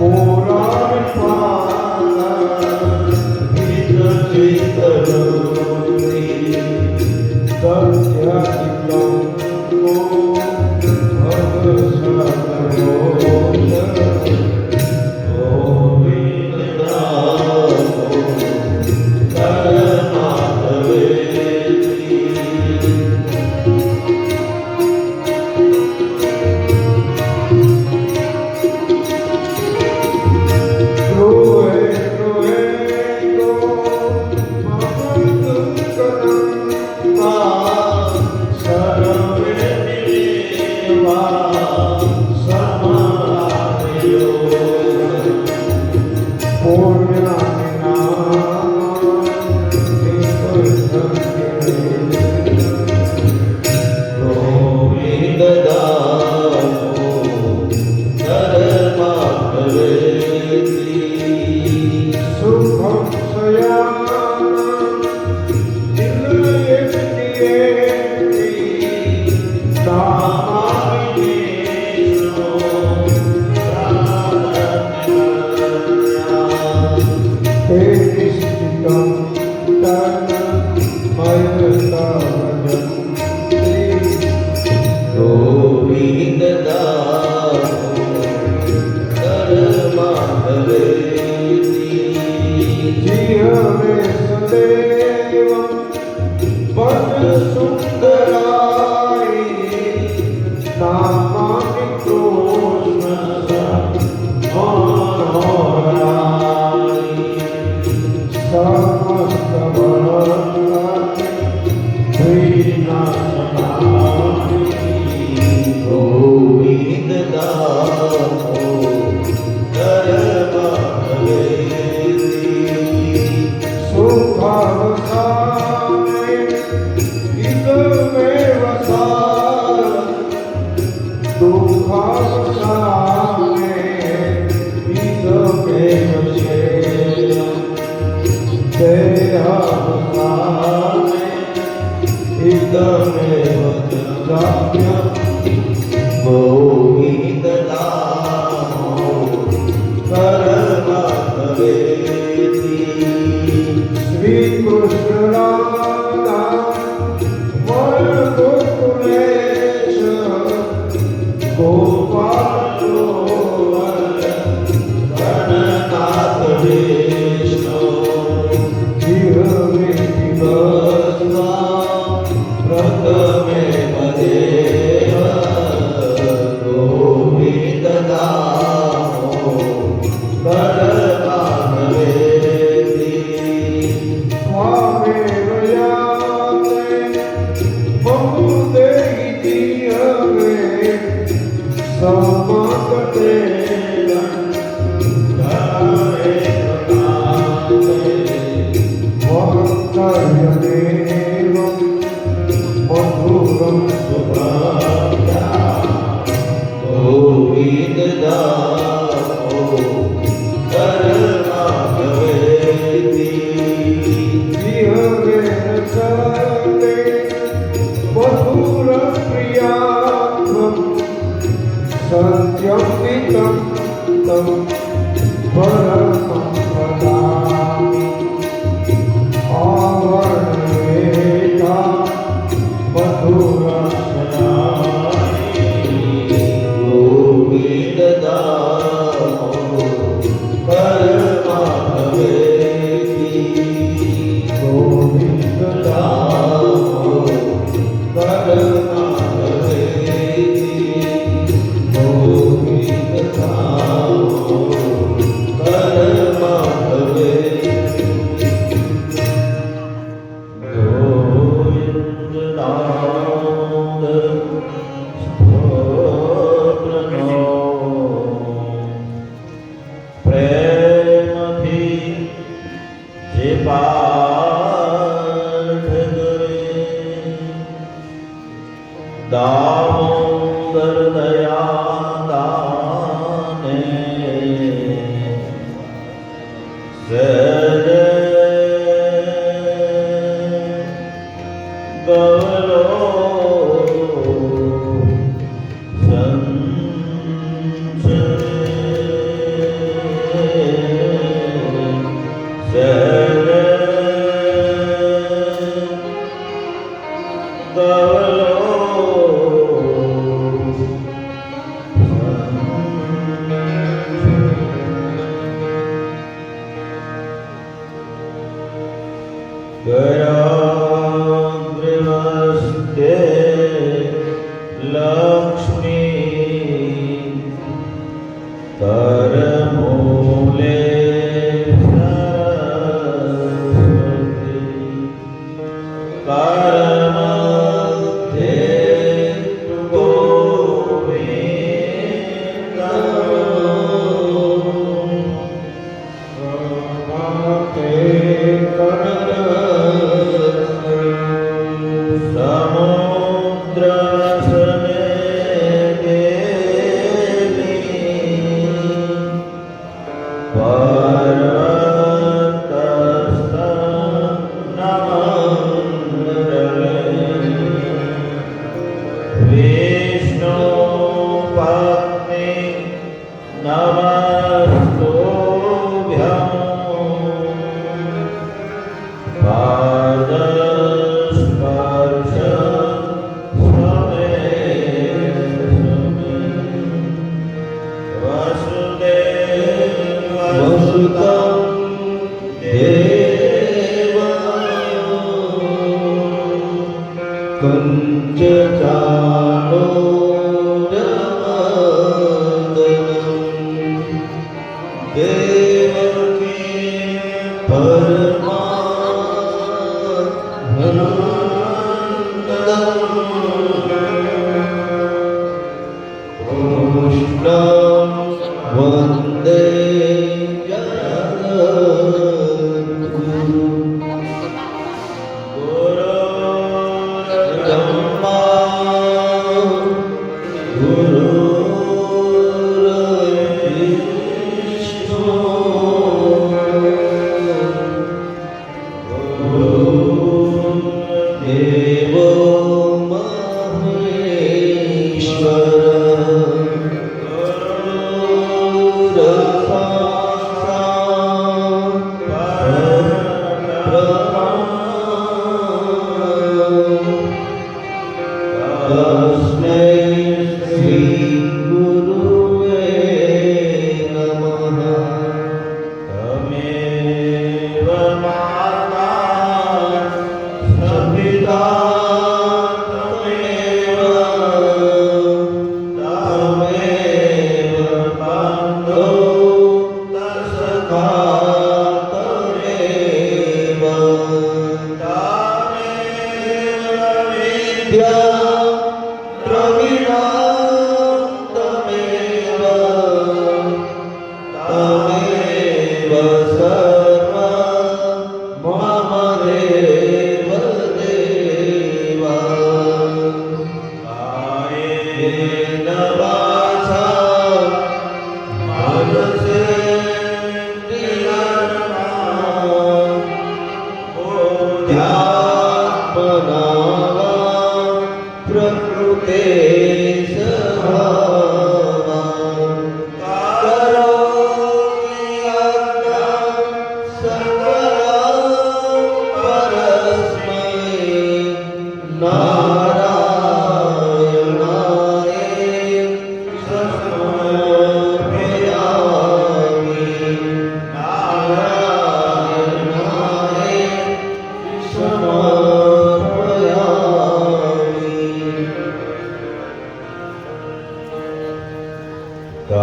Pura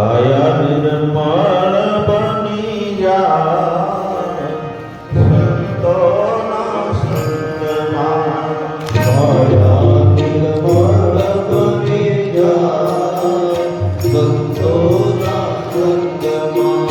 કાયા નિર્મળ બની જાય સંતોના સંગમાં. કાયા નિર્મળ બની જાય સંતોના સંગમાં.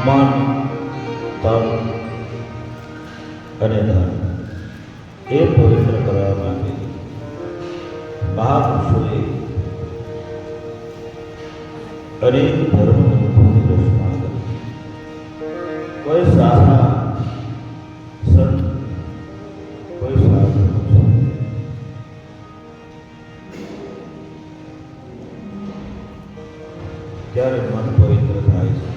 મન, તન અને ધન એ પવિત્ર કરવા માટે મહાપુરુષોએ અનેક ધર્મગ્રંથોની રચના કરી. કોઈ સારા સંત, કોઈ સાધુ. ત્યારે મન પવિત્ર થાય છે.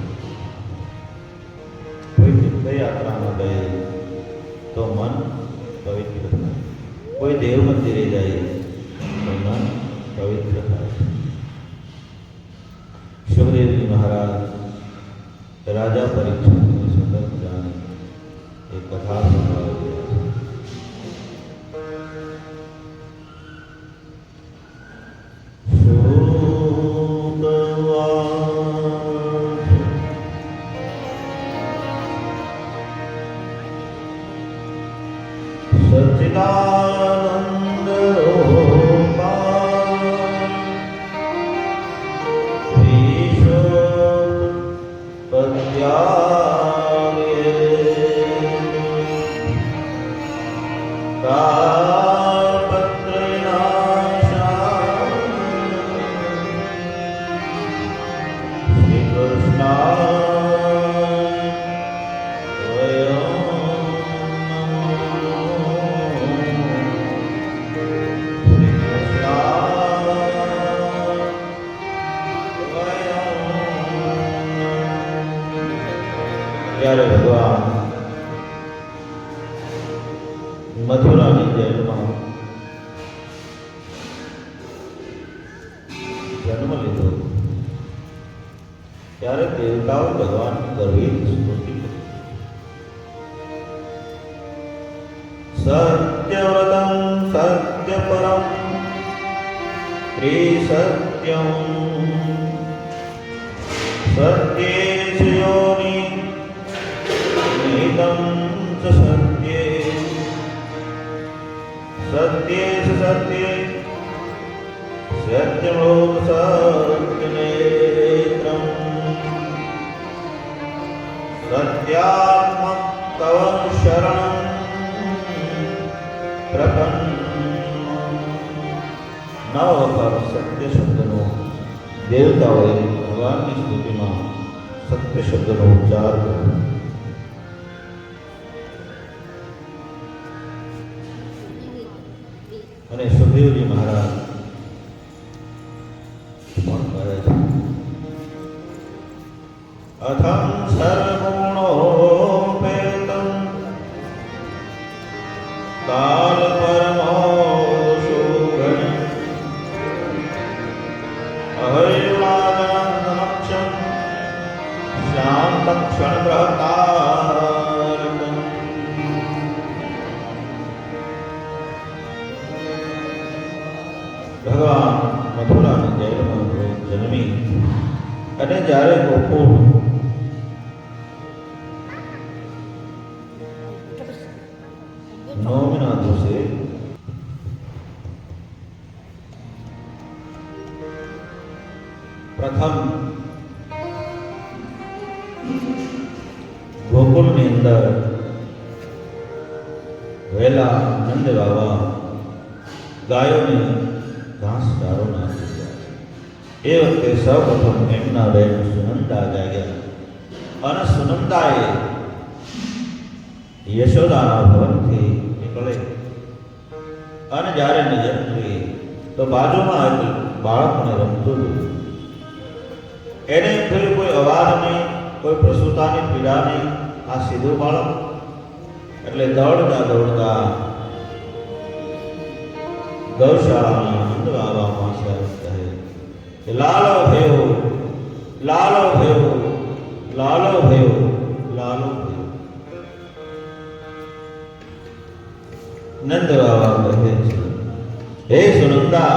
કોઈ તીર્થયાત્રામાં ગયે તો મન પવિત્ર થાય. કોઈ દેવ મંદિરે જાય તો મન પવિત્ર થાય. સુખદેવજી મહારાજ રાજા પરીક્ષિતને સુંદર મજાની એક કથા સંભળાવી રહ્યા છે. સચ્ચિદાનંદ ત્યારે ભગવાન મથુરાની જેલમાં જન્મ લીધો ત્યારે દેવતાઓ ભગવાનની ગર્ભી સ્તુતિ કરી. સત્યવ્રતમ સત્યપરમ ત્રિસત્યમ સત્યેશ યોનિ निहितं च सत्ये सत्येश सत्ये सत्यलोक सत्यनेत्रम् सत्यात्मक तवं शरणं प्रपन्नम्. નવ વખત સત્ય શબ્દનો દેવતાઓએ ભગવાનની સ્તુતિમાં સત્ય શબ્દનો ઉચ્ચાર કર્યો. અને સુખદેવજી મહારાજ પણ કરે છે. અથં સર્વગુણોપેતં કાલ પરમો શુભં અહૈવાદનક્ષમ શાંત ક્ષણ પ્રતારકં. ભગવાન મથુરાની જેલમાં જન્મી અને જ્યારે ગોકુળ નવમીના દિવસે પ્રથમ ગોકુળની અંદર વહેલા નંદ બાબા ગાયોને ઘાસ ચારો નાખી ગયા. એ વખતે સૌપ્રથમ એમના બહેન સુનંદા જાગ્યા અને સુનંદાએ યશોદાના ભવનથી નીકળે અને જ્યારે નજર કરી તો બાજુમાં એક બાળકને રમતું હતું. એને એમ થયું કોઈ અવાજ નહીં, કોઈ પ્રસૂતાની પીડા નહીં, આ સીધું બાળક. એટલે દોડતા દોડતા ગૌશાળાના નંદ બાબા પાસે કહે કે લાલો ભયો, લાલો ભયો, લાલો ભયો, લાલો ભયો. નંદ બાબા કહે છે, હે સુનંદા,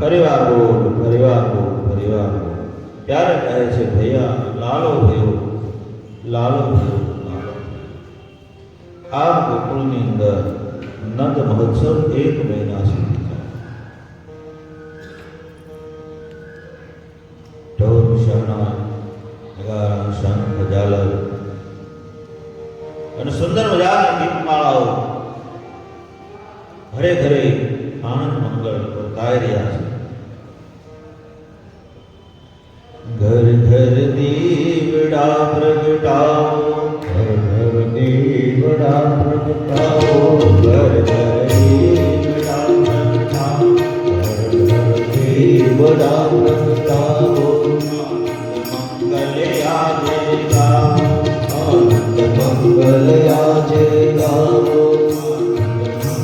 ફરીવાર બોલ, ફરીવાર બોલ, ફરીવાર બોલ. ત્યારે કહે છે, ભૈયા લાલો ભયો, લાલો ભયો, લાલો. આ ગોકુળની અંદર નંદ મહોત્સવ 1 મહિના સુધી ઢોલ શહનાઈ નગારા શંખ ઝાલર અને સુંદર મજાની ગીતમાળાઓ ઘરે ઘરે આનંદ મંગળ વર્તાઈ રહ્યા છે. ઘર ઘર દીવડા પ્રગટાવો, ઘર ઘર દીવડા પ્રગટાવો, ઘર ઘર દીવડા પ્રગટાવો, ઘર ઘર દીવડા પ્રગટાવો. મંગલ આજે ગાવો, આનંદ મંગલ આજે ગાવો,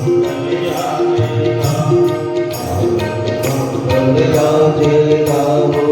મંગલ આજે ગાવો, આનંદ મંગલ આજે ગાવો.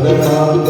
Ram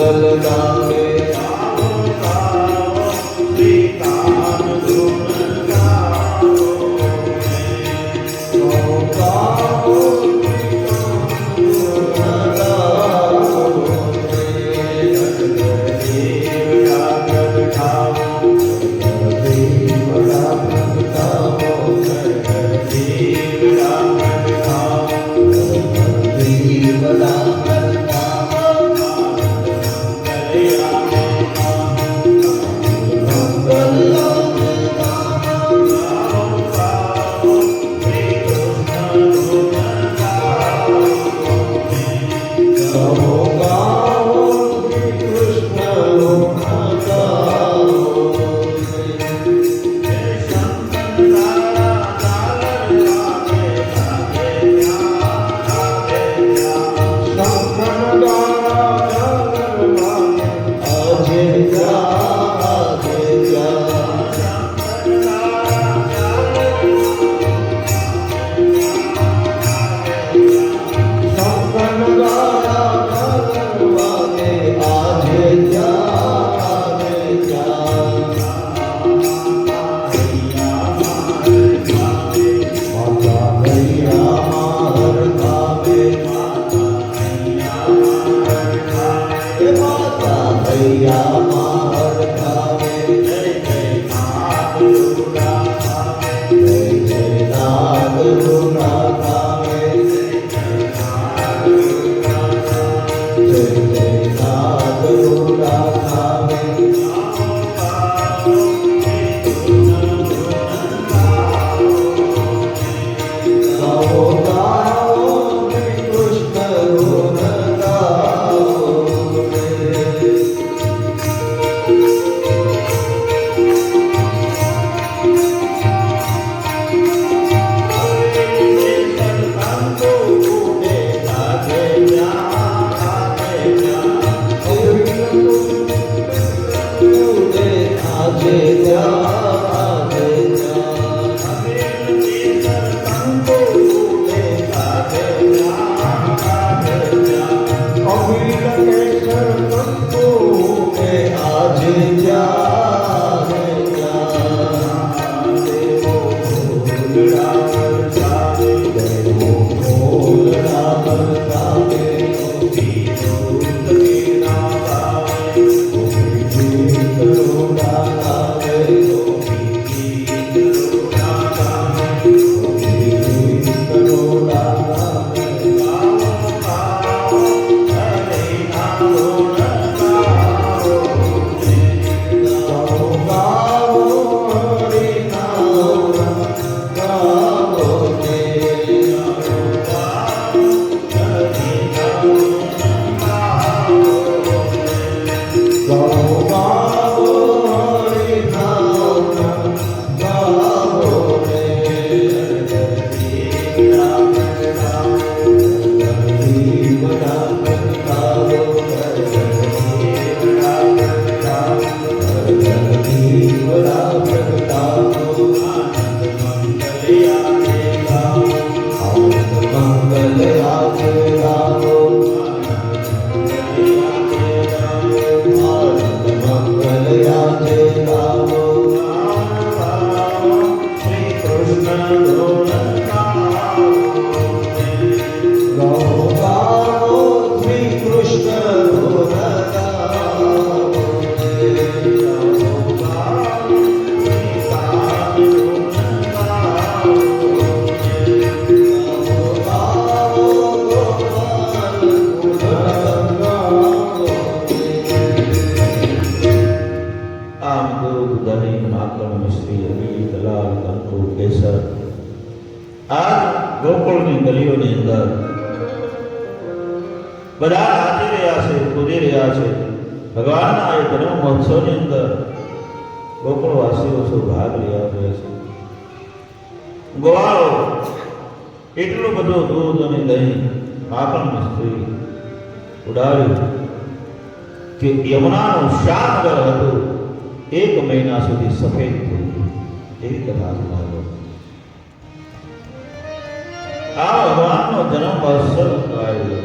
ગોકુળની ગલીઓની અંદર બધા નાચી રહ્યા છે, કૂદી રહ્યા છે. ભગવાનના એ જન્મ મહોત્સવની અંદર ગોકુળવાસીઓ સૌ ભાગ રહ્યા છે. ગોવાળો એટલું બધું દૂધ અને દહીં માખણ મિશ્રી ઉડાડ્યું કે યમુનાનું શ્યામગર હતું 1 મહિના સુધી સફેદ થઈ ગયું. એવી કથા સુનાવ્યો. આ ભગવાનનો જન્મ મહોત્સવ ઉજવાયો.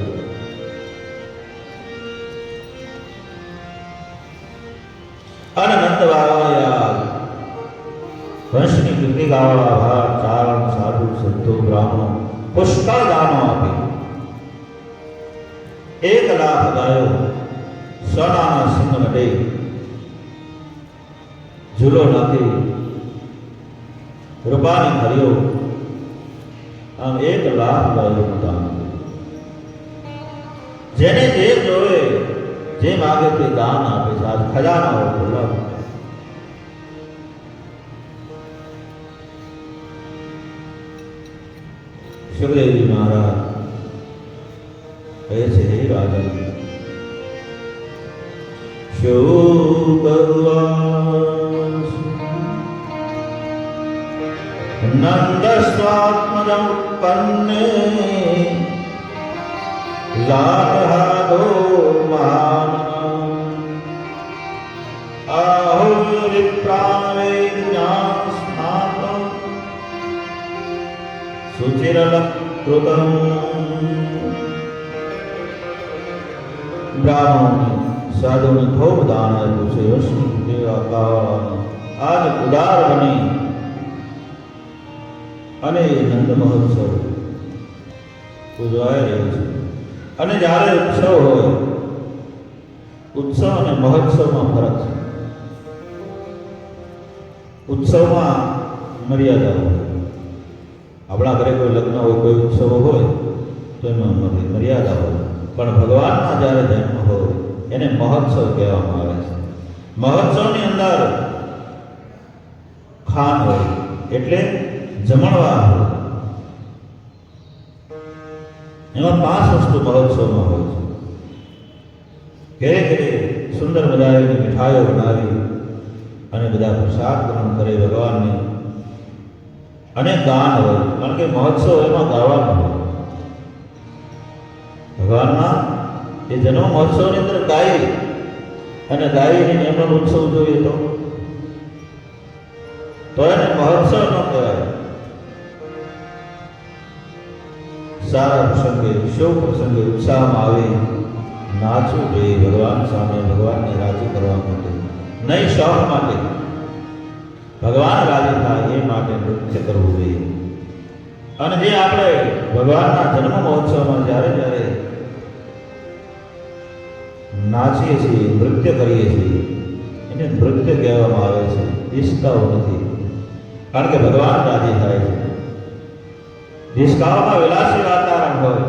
અને નંદ બાબાએ વંશની કીર્તિ ગાવા ભાર ચારણ સાધુ સંતો બ્રાહ્મણો પુષ્કળ દાનો આપી 1 લાખ ગાયો સોનાના સિંહ નડે ઝૂલો નાખી રૂપાની ખરીઓ આમ 1 લાખ ગાયો દાન. જેને જે જોવે જે માગે તે દાન આપે છે. આજ ખજાના ખુલ્લા. સુખદેવજી મહારાજ કહે છે, હે રાજન, નંદ સ્વાત્મજં ઉત્પન્ને લાભહાદો મહાન આહુર્વિપ્રાણવે જ્ઞાન સ્નાતં સુચિરલકૃતં. બ્રાહ્મણોને સાધુને ખૂબ દાન આપ્યું છે. વૈષ્ણવ દેવા આજ ઉદાર બની અને નંદ મહોત્સવ ઉજવાઈ રહ્યો છે. અને જ્યારે ઉત્સવ હોય, ઉત્સવ અને મહોત્સવમાં ફરક છે. ઉત્સવમાં મર્યાદા હોય. આપણા ઘરે કોઈ લગ્ન હોય, કોઈ ઉત્સવ હોય તો એમાં મર્યાદા હોય. પણ ભગવાનના જ્યારે જન્મ હોય એને મહોત્સવ કહેવામાં આવે છે. મહોત્સવની અંદર ખાન હોય એટલે જમણવાર હોય. એમાં 5 વસ્તુ મહોત્સવમાં હોય છે. ઘરે ઘરે સુંદર મજાની મીઠાઈઓ બનાવી અને બધા પ્રસાદ ગ્રહણ કરે ભગવાનને. અને ગાન હોય, કારણ કે મહોત્સવ એમાં ગાવાનું હોય. ભગવાનના એ જન્મ મહોત્સવની અંદર ગાય અને ગાયની એમનો ઉત્સવ જોઈએ તો એને મહોત્સવ ન કહેવાય. સારા પ્રસંગે, શુભ પ્રસંગે ઉત્સાહમાં આવી નાચવું જોઈએ ભગવાન સામે, ભગવાનને રાજી કરવા માટે, નહીં શોખ માટે. ભગવાન રાજી થાય એ માટે નૃત્ય કરવું જોઈએ. અને જે આપણે ભગવાનના જન્મ મહોત્સવમાં જ્યારે જ્યારે નાચીએ છીએ, નૃત્ય કરીએ છીએ, એને નૃત્ય કહેવામાં આવે છે, ડિસ્કાઓ નથી. કારણ કે ભગવાન રાજી થાય છે. ડિસ્કાઓમાં વિલાસી વાતાવરણ હોય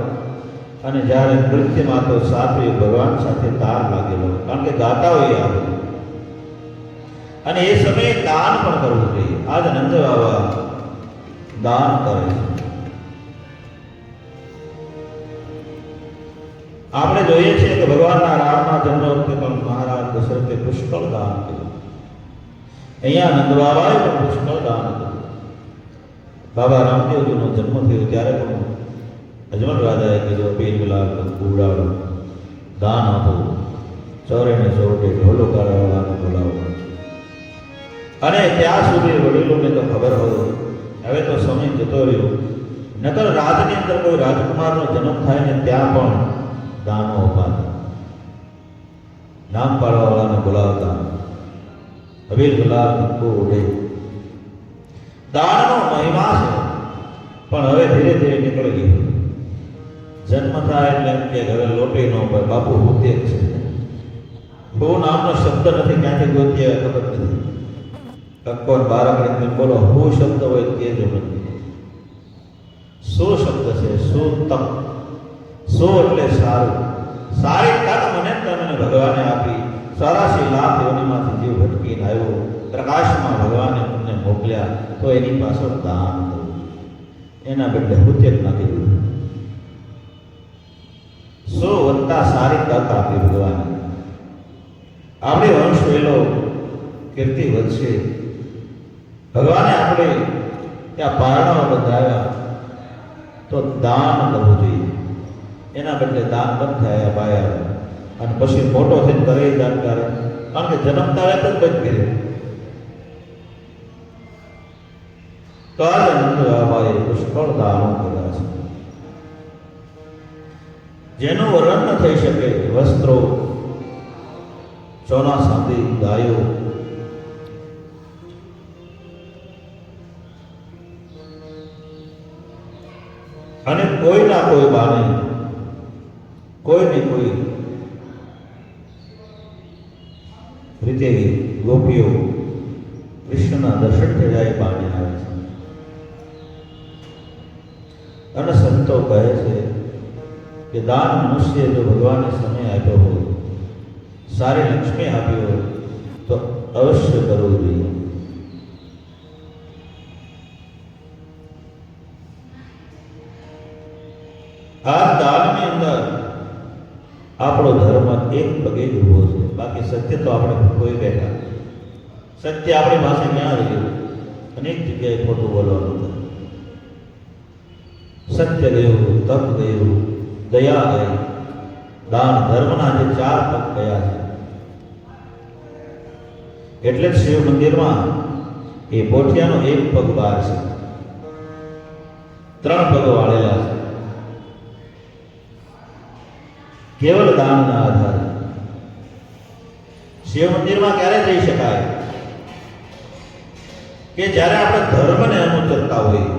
અને જ્યારે નૃત્યમાં તો સાથે ભગવાન સાથે તાર લાગેલો હોય, કારણ કે ગાતા હોય આપણે. અને એ સમયે દાન પણ કરવું જોઈએ. આજ નંદ બાબા દાન કરે છે. આપણે જોઈએ છીએ કે ભગવાનના રામના જન્મ વખતે પણ મહારાજ દશરથે પુષ્કળ દાન કર્યું. અહીંયા નંદ બાબાએ પણ પુષ્કળ દાન કર્યું. બાબા રામદેવજીનો જન્મ થયો ત્યારે પણ અજમલ રાજાએ કીધું, પીર ગુલાબ ઉડાડો, દાન આપો, ચોરે ને ચોટે ઢોલો કાઢવાને બોલાવો. અને ત્યાં સુધી વડીલોને તો ખબર હોય, હવે તો સમય જતો રહ્યો. નકર રાજની અંદર કોઈ રાજકુમારનો જન્મ થાય ને ત્યાં પણ દાનો અપાતા, નામ પાડવાવાળાને બોલાવતા, હબીલ ગુલાબ ઉડે. દાનનો મહિમા છે, પણ હવે ધીરે ધીરે નીકળી ગયો. જન્મ થાય એટલે એમ કે હવે લોટી ન પડે, બાપુ હોતે જ છે. બહુ નામનો શબ્દ નથી, ક્યાંથી ગોતીએ ખબર નથી. કક્કોર બાળકને બોલો હું શબ્દ હોય તે જ નથી. શું શબ્દ છે? શું તક? શું એટલે સારું. સારી તક મને તમને ભગવાને આપી. 84 લાખ યોનિમાંથી જીવ ભટકીને આવ્યો, પ્રકાશમાં ભગવાને તમને મોકલ્યા, તો એની પાછળ દાન કર્યું. એના બદલે હુત્યક નાખી દીધું. 100 વત્તા સારી તક આપી ભગવાને. આપણે વંશ વેલો, કીર્તિ વધશે. ભગવાને આપણે ત્યાં પારણાઓ બંધાવ્યા, તો દાન કરવું જોઈએ. એના બદલે દાન બંધ થયા પાયા, અને પછી મોટો થઈને કરે દાન કરે. કારણ કે જન્મતા રહેતો જ બંધ કરે. તો આજે નંદ બાબાએ પુષ્કળ દાનો કર્યા છે. જેનું વર્ણન ન થઈ શકે, વસ્ત્રો, સોના ચાંદી, ગાયો, અને કોઈના કોઈ બાને, કોઈને કોઈ રીતે ગોપીઓ કૃષ્ણના દર્શન થયા બાને આવે છે. અને સંતો કહે છે કે દાન મનુષ્ય જો ભગવાને સમય આપ્યો હોય, સારી લક્ષ્મી આપી હોય, તો અવશ્ય કરવું જોઈએ. આ દાનની અંદર આપણો ધર્મ એક પગે જ ઉભો છે. બાકી સત્ય તો આપણે કોઈ બેઠા. સત્ય આપણી પાસે ક્યાં રહ્યું? અનેક જગ્યાએ ખોટું બોલવાનું થાય. સત્ય ગયું, તપ ગયું, દયા ગઈ, દાન ધર્મના જે 4 પગ ગયા છે. એટલે જ શિવ મંદિરમાં એ પોઠિયાનો એક પગ બહાર છે, 3 પગ વાળેલા છે. કેવલ દાનના આધારે શિવ મંદિરમાં ક્યારે જઈ શકાય? કે જ્યારે આપણે ધર્મને અનુસરતા હોઈએ.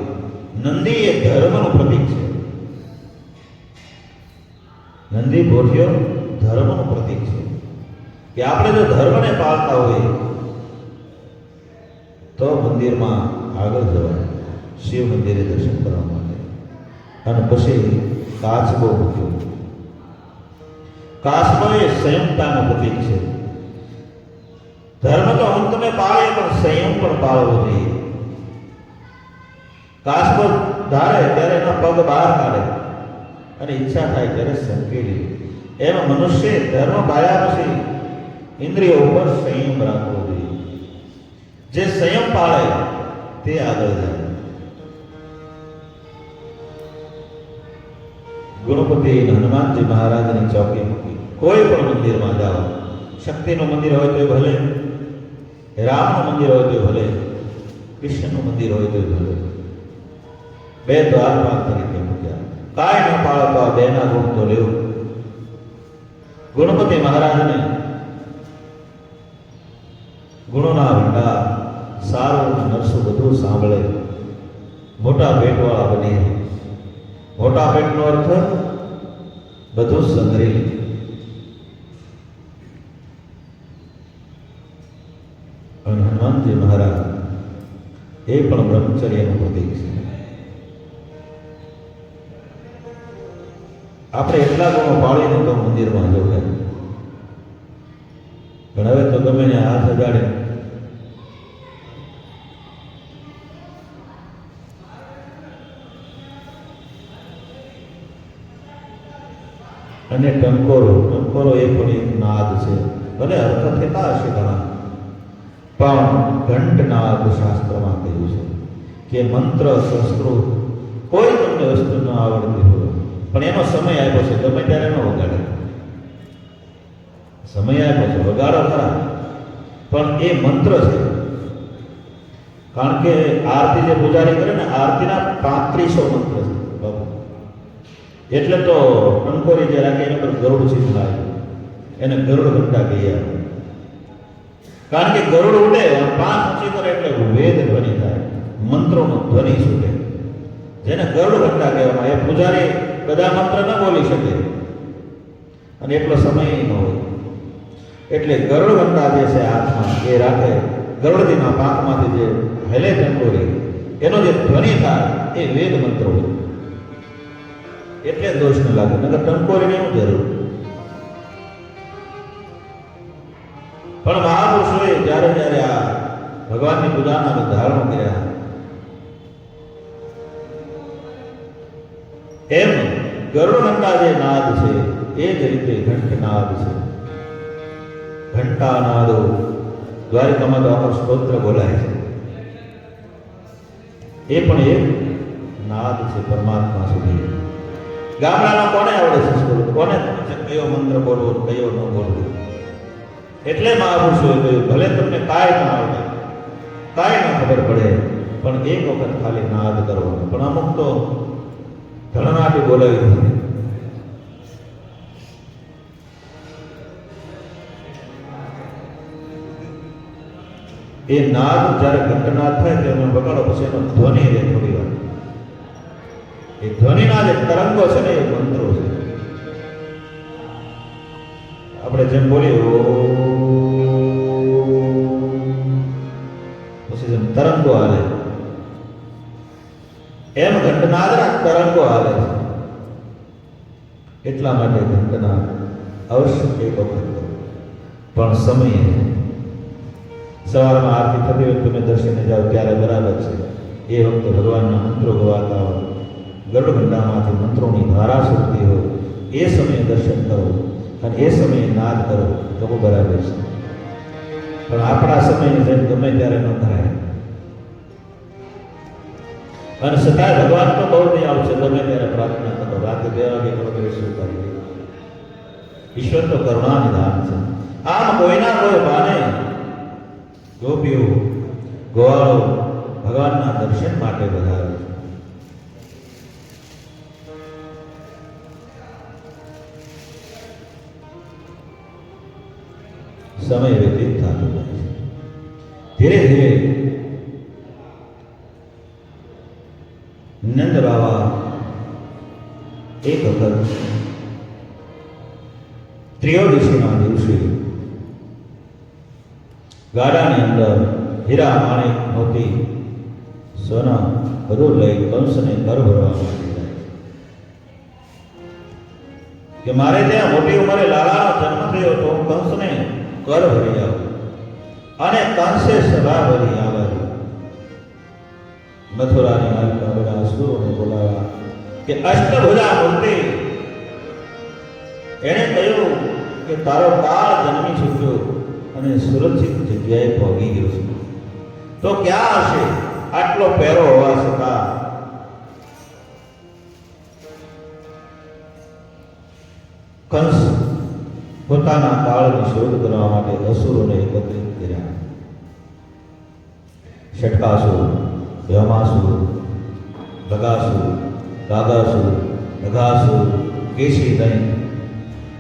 નંદી એ ધર્મનું પ્રતીક છે. નંદી પોઠિયો ધર્મનું પ્રતીક છે. કે આપણે જો ધર્મને પાળતા હોઈએ તો મંદિરમાં આગળ જવાય, શિવ મંદિરે દર્શન કરવા માટે. અને પછી કાચબો મૂક્યો. કાચબો એ સંયમતાનું પ્રતીક છે. ધર્મ તો અંતને પાળે, પણ સંયમ પણ પાળવો જોઈએ. કાચબો ધારે ત્યારે એના પગ બહાર કાઢે, અને ઈચ્છા થાય ત્યારે સંકેલી. એમ મનુષ્ય ધર્મ પાળ્યા પછી ઇન્દ્રિયો ઉપર સંયમ રાખવો જોઈએ. જે સંયમ પાળે તે આગળ જાય. ગુણપતિ હનુમાનજી મહારાજની ચોકી મૂકી. કોઈ પણ મંદિરમાં જાઓ, શક્તિનું મંદિર હોય તો ભલે, રામનું મંદિર હોય તો ભલે, કૃષ્ણનું મંદિર હોય તો ભલે, 2 દ્વારપાલ તરીકે મૂક્યા. કાંઈ ન પાળો તો આ 2ના ગુણ તો લેવું. ગુણપતિ મહારાજને ગુણોના ભંડાર, સારું નરસું બધું સાંભળે. મોટા પેટવાળા બની. મોટા પેટનો અર્થ બધું સંગ્રહી. અને હનુમાનજી મહારાજ એ પણ બ્રહ્મચર્યનું પ્રતીક છે. આપણે એટલા ગુણો પાળીને તો મંદિરમાં જવું, પણ હવે તો ગમે ને હાથ અડાડે અને ટંકોરો એ પણ એક નાદ છે. ભલે અર્થ થતા હશે ઘણા, પણ ઘંટનાદ શાસ્ત્રમાં કહ્યું છે કે મંત્ર સંસ્કૃત કોઈ તમને વસ્તુ ન આવડતી હોય પણ એનો સમય આપ્યો છે, ગમે ત્યારે ન વગાડે. સમય આપ્યો છે, વગાડો ખરા, પણ એ મંત્ર છે. કારણ કે આરતી જે પૂજારી કરે ને, આરતીના 3500 મંત્ર છે બાબુ. એટલે તો ટંકોરી જે રાખે એના પર ગરુડ સિદ્ધ થાય, એને ગરુડ ઘંટા કહીએ. કારણ કે ગરુડ ઉડે, પાંખ ઊંચી કરે એટલે વેદ ધ્વનિ થાય, મંત્રોનો ધ્વનિ છૂટે, જેને ગરુડ ઘંટા કહેવામાં. એ પૂજારી બધા મંત્ર ન બોલી શકે અને એટલો સમય ન હોય, એટલે ગરુડ ઘંટા જે છે હાથમાં એ રાખે. ગરુડજીના પાંખમાંથી જે હેલે ટંકોરી, એનો જે ધ્વનિ થાય એ વેદ મંત્ર હોય, એટલે દોષ ન લાગે. નકર ટંકોરીની શું જરૂર? પણ મહાપુરુષોએ જ્યારે જ્યારે આ ભગવાનની પૂજાના ધારણો કર્યા, એમ ગરુડ ઘંટા જે નાદ છે એ જ રીતે ઘંટનાદ છે. ઘંટા નાદો દ્વારિકામાં તો આખો સ્તોત્ર બોલાય છે. એ પણ એક નાદ છે પરમાત્મા સુધી. ગામડામાં કોને આવડે સંસ્કૃત? કોને કયો મંત્ર બોલવો, કયો ન બોલવો? એટલે મહાપુરુષોએ કહ્યું ભલે તમને કાંઈ ના આવડે, કાંઈ ના ખબર પડે, પણ એક વખત ખાલી નાદ કરવાનો. પણ અમુક તો ધણનાટી બોલાવી નથી. એ નાદ જ્યારે ઘંટનાદ થાય તો એનો બગાડો, પછી એનો ધ્વનિ રહે થોડી વાર. એ ધ્વનિના જે તરંગો છે ને એ મંત્રો છે. આપણે જેમ બોલીએ પછી જેમ તરંગો હાલે, એમ ઘંટનાદના તરંગો હાલે છે. એટલા માટે ઘંટનાદ અવશ્ય એક વખત કરો, પણ સમયે. સવારમાં આરતી થતી હોય તમે દર્શને જાઓ ત્યારે બરાબર છે. એ વખતે ભગવાનના મંત્રો ગવાતા હોય, ગરુડ ઘંટામાંથી મંત્રોની ધારા છૂટતી હોય, એ સમયે દર્શન કરો અને એ સમયે નાદ કરો તો બરાબર છે. પણ આપણા સમયની જેમ ગમે ત્યારે ન થાય. અને છતાંય ભગવાન તો બહુ નહીં આવશે, ગમે ત્યારે પ્રાર્થના કરો, રાતે 2 વાગે કરો તો સ્વીકારી દે. ઈશ્વર તો કરુણા નિધાન છે. આમ કોઈના કોઈ બાને ગોપીઓ ગોવાળો ભગવાનના દર્શન માટે વધારે છે. સમય વ્યતીત થતો જાય છે. ધીરે ધીરે નંદ બાબા એક વખત ત્રયોદશીના દિવસે ગાડાની અંદર હીરા, માણેક, મોતી, સોના બધું લઈ કંસને ઘર ભરવા માટે જાય કે મારે ત્યાં મોટી ઉંમરે લાલાનો જન્મ થયો તો હું કંસને ઘર ભરી આવું. અને કંસે સભા ભરી આવે. મથુરાની માલિકા બધા અસુરોને બોલાવ્યા કે અષ્ટભુજા મૂર્તિ, એણે કહ્યું કે તારો કાળ જન્મી ચૂક્યો અને સુરક્ષિત જગ્યાએ પહોંચી ગયો છે, તો ક્યાં હશે આટલો પહેરો હોવા છતાં? કંસ પોતાના કાળની શોધ કરવા માટે અસુરોને એકત્રિત કર્યા. ષટકાસુર, વ્યોમાસુર, બગાસુર, દાદાસુર, નગાસુર, કેશી દૈન,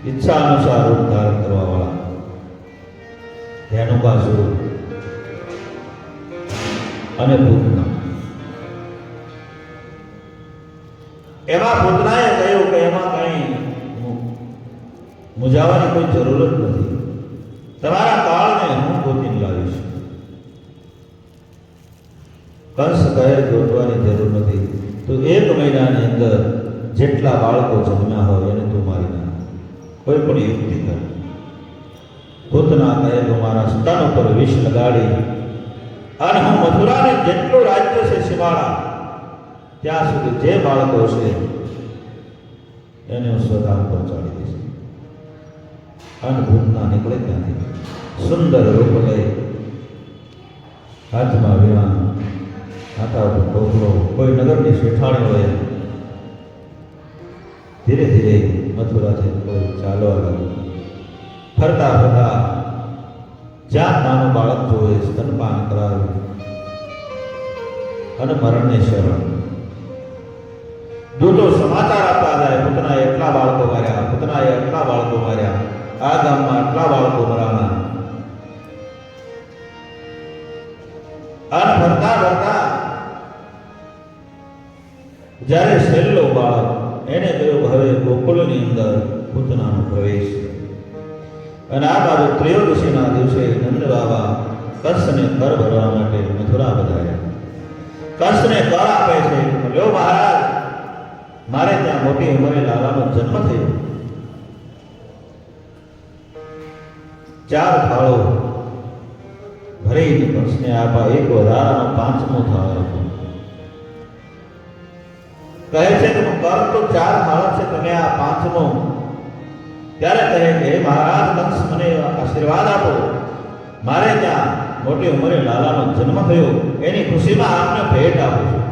ઈચ્છા અનુસાર રૂપ ધારણ કરવા વાળા, ધેનુકાસુર અને ભૂતના. એમાં પૂતનાએ કહ્યું કે એમાં કંઈ મૂંઝાવાની કોઈ જરૂર જ નથી. તમારા કાળને હું ગોતીને લાવીશ. કંસ કહે ગોતવાની જરૂર નથી. તું 1 મહિનાની અંદર જેટલા બાળકો જન્મ્યા હોય એને તું મારી નાખ. કોઈ પણ યુક્તિ કર. પૂતના કહે તો મારા સ્તન ઉપર વિષ લગાડી અને હું મથુરાને જેટલું રાજ્ય છે સીમાડા ત્યાં સુધી જે બાળકો છે એને હું સ્વધામ પહોંચાડી દઈશ. અને પૂતના નીકળે ત્યાંથી સુંદર રૂપ લઈ હાથમાં વીણા, હાથા ઉપર ટોપલો, કોઈ નગરની શેઠાણી હોય ધીરે ધીરે મથુરાથી કોઈ ચાલવા લાગ્યું. ફરતા ફરતા જ્યાં નાનું બાળક જોવે સ્તનપાન કરાવ્યું અને મરણને શરણ. દૂતો સમાચાર આપતા જાય પૂતનાએ એટલા બાળકો માર્યા, પૂતનાએ એટલા બાળકો માર્યા, આ ગામમાં આટલા બાળકો મરાણા. અને ફરતા ફરતા જ્યારે છેલ્લો બાળક એને કહ્યું હવે ગોકુળની અંદર પૂતનાનો પ્રવેશ. અને આ બાજુ ત્રયોદશીના દિવસે નંદ બાબા કંસને કર ભરવા માટે મથુરા પધાર્યા. કંસને કર આપે છે. લ્યો મહારાજ, મારે ત્યાં મોટી ઉંમરે લાલાનો જન્મ થયો. 4 થાળો ભરીને કંસને આપા. એક વધારાનો 5મો થાળો હતો. કહે છે કે કર તો 4 થાળો છે, તમે આ 5મો. ત્યારે કહે કે હે મહારાજ કંસ, મને આશીર્વાદ આપો. મારે ત્યાં મોટી ઉંમરે લાલાનો જન્મ થયો, એની ખુશીમાં આપને ભેટ આપું છું.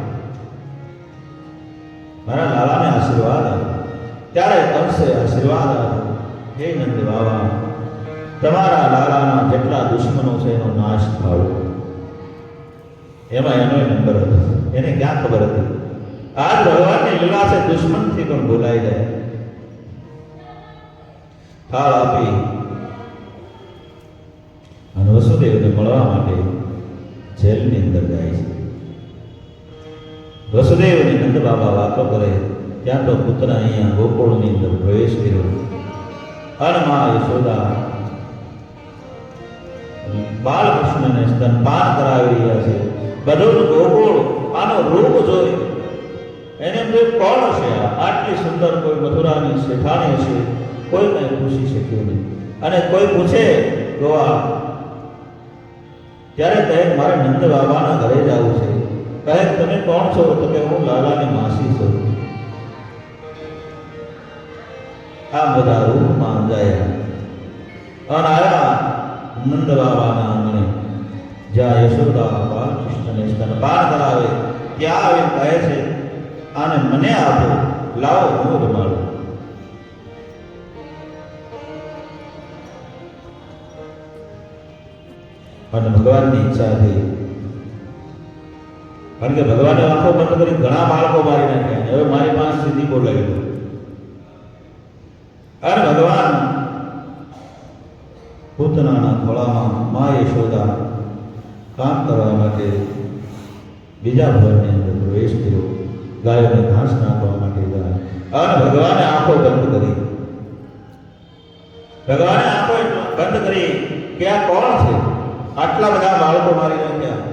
મારા લાલાને આશીર્વાદ આપો. ત્યારે કંસે આશીર્વાદ આપો. હે નંદ બાબા, તમારા લાલાના જેટલા દુશ્મનો છે એનો નાશ થાવો. એમાં એનો નંબર હતો. એને ક્યાં ખબર હતી આજ ભગવાનની લીલા છે, દુશ્મનથી પણ બોલાઈ જાય. થાળ આપી અને વસુદેવને મળવા માટે જેલની અંદર જાય છે. વસુદેવની નંદ બાબા વાતો કરે ત્યાં તો પુત્ર અહીંયા ગોકુળની અંદર પ્રવેશ કર્યો. અને મા યશોદા બાળકૃષ્ણને સ્તનપાન કરાવી રહ્યા છે. બધું ગોકુળ આનો રૂપ જોઈ એને એમ જોયું કોણ હશે આટલી સુંદર? કોઈ મથુરાની શેઠાણી હશે. કોઈ કઈ પૂછી શક્યું નહીં. અને કોઈ પૂછે તો ત્યારે કહે મારે નંદ બાબાના ઘરે જવું છે. કહે તમે કોણ છો? તો કે હું લાલાની માસી છું. આ બધા રૂપમાં અંજાયા અને આવ્યા નંદ બાબાના આંગણે, જ્યાં યશોદા બાલકૃષ્ણને સ્તનપાન કરાવે. ત્યાં આવીને કહે છે આને મને આપો, લાવો હું રમાડું. અને ભગવાનની ઈચ્છા થઈ. કારણ કે ભગવાને આંખો બંધ કરી ઘણા બાળકો મારી નાખ્યા. હવે મારી પાસે સીધી બોલાવી દો. અને ભગવાન પૂતનાના ખોળામાં મા યશોદા કામ કરવા માટે બીજા ભવનની અંદર પ્રવેશ કર્યો. ગાયોને ઘાસ નાખવા માટે ગયા. અને ભગવાને આંખો બંધ કરી. ભગવાને આંખો બંધ કરી કે આ કોણ છે? આટલા બધા બાળકો મારી નાખ્યા.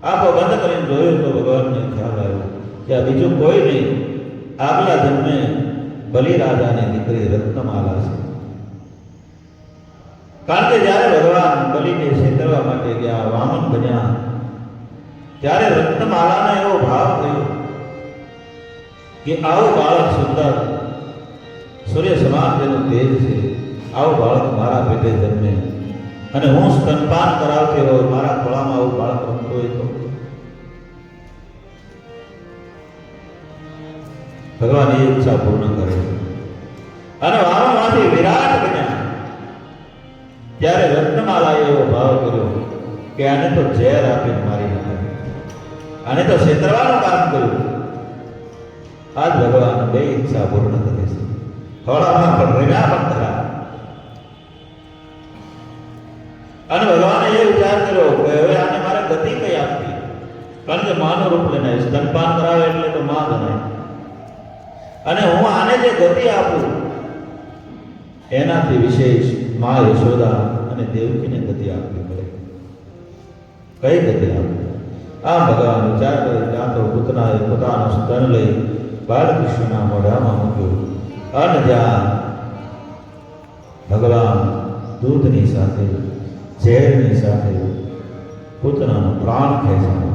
આંખો બંધ કરીને જોયું તો ભગવાનને ખ્યાલ આવ્યો કે આ બીજું કોઈ નહીં, આગલા જન્મે બલિરાજાની દીકરી રત્નમાલા છે. કારણ કે જ્યારે ભગવાન બલિને છેતરવા માટે ગયા, વામન બન્યા, ત્યારે રત્નમાલાને એવો ભાવ થયો કે આવું બાળક સુંદર, સૂર્ય સમાન જેનું તેજ છે, આવું બાળક મારા પેટે જન્મે અને હું સ્તનપાન કરાવતી રહું, મારા ખોળામાં આવું બાળક રમતો હોય તો ભગવાન એ ઈચ્છા પૂર્ણ કરે છે. અને વામનમાંથી વિરાટ બન્યા. ત્યારે રત્નમાલાએ એવો ભાવ કર્યો કે આને તો ઝેર આપીને મારી નાખે, આને તો છેતરવાનું કામ કર્યું. આજ ભગવાન બે ઈચ્છા પૂર્ણ કરે છે. ખોળામાં પણ રમ્યા પણ ખરા. અને ભગવાને એ વિચાર કર્યો કે હવે આને મારે ગતિ કઈ આપવી. કારણ કે માનું રૂપ લઈને સ્તનપાન કરાવે એટલે તો માં ગણાય. અને હું આને જે ગતિ આપું એનાથી વિશેષ મા યશોદા અને દેવકીને ગતિ આપવી પડે. કઈ ગતિ આપવી? આમ ભગવાન વિચાર કરી ત્યાં તો પૂતનાએ પોતાનો સ્તન લઈ બાળકૃષ્ણના મોઢામાં મૂક્યું અને જ્યાં ભગવાન દૂધની સાથે ઝેરની સાથે પૂતનાનો પ્રાણ ખેંચાયો.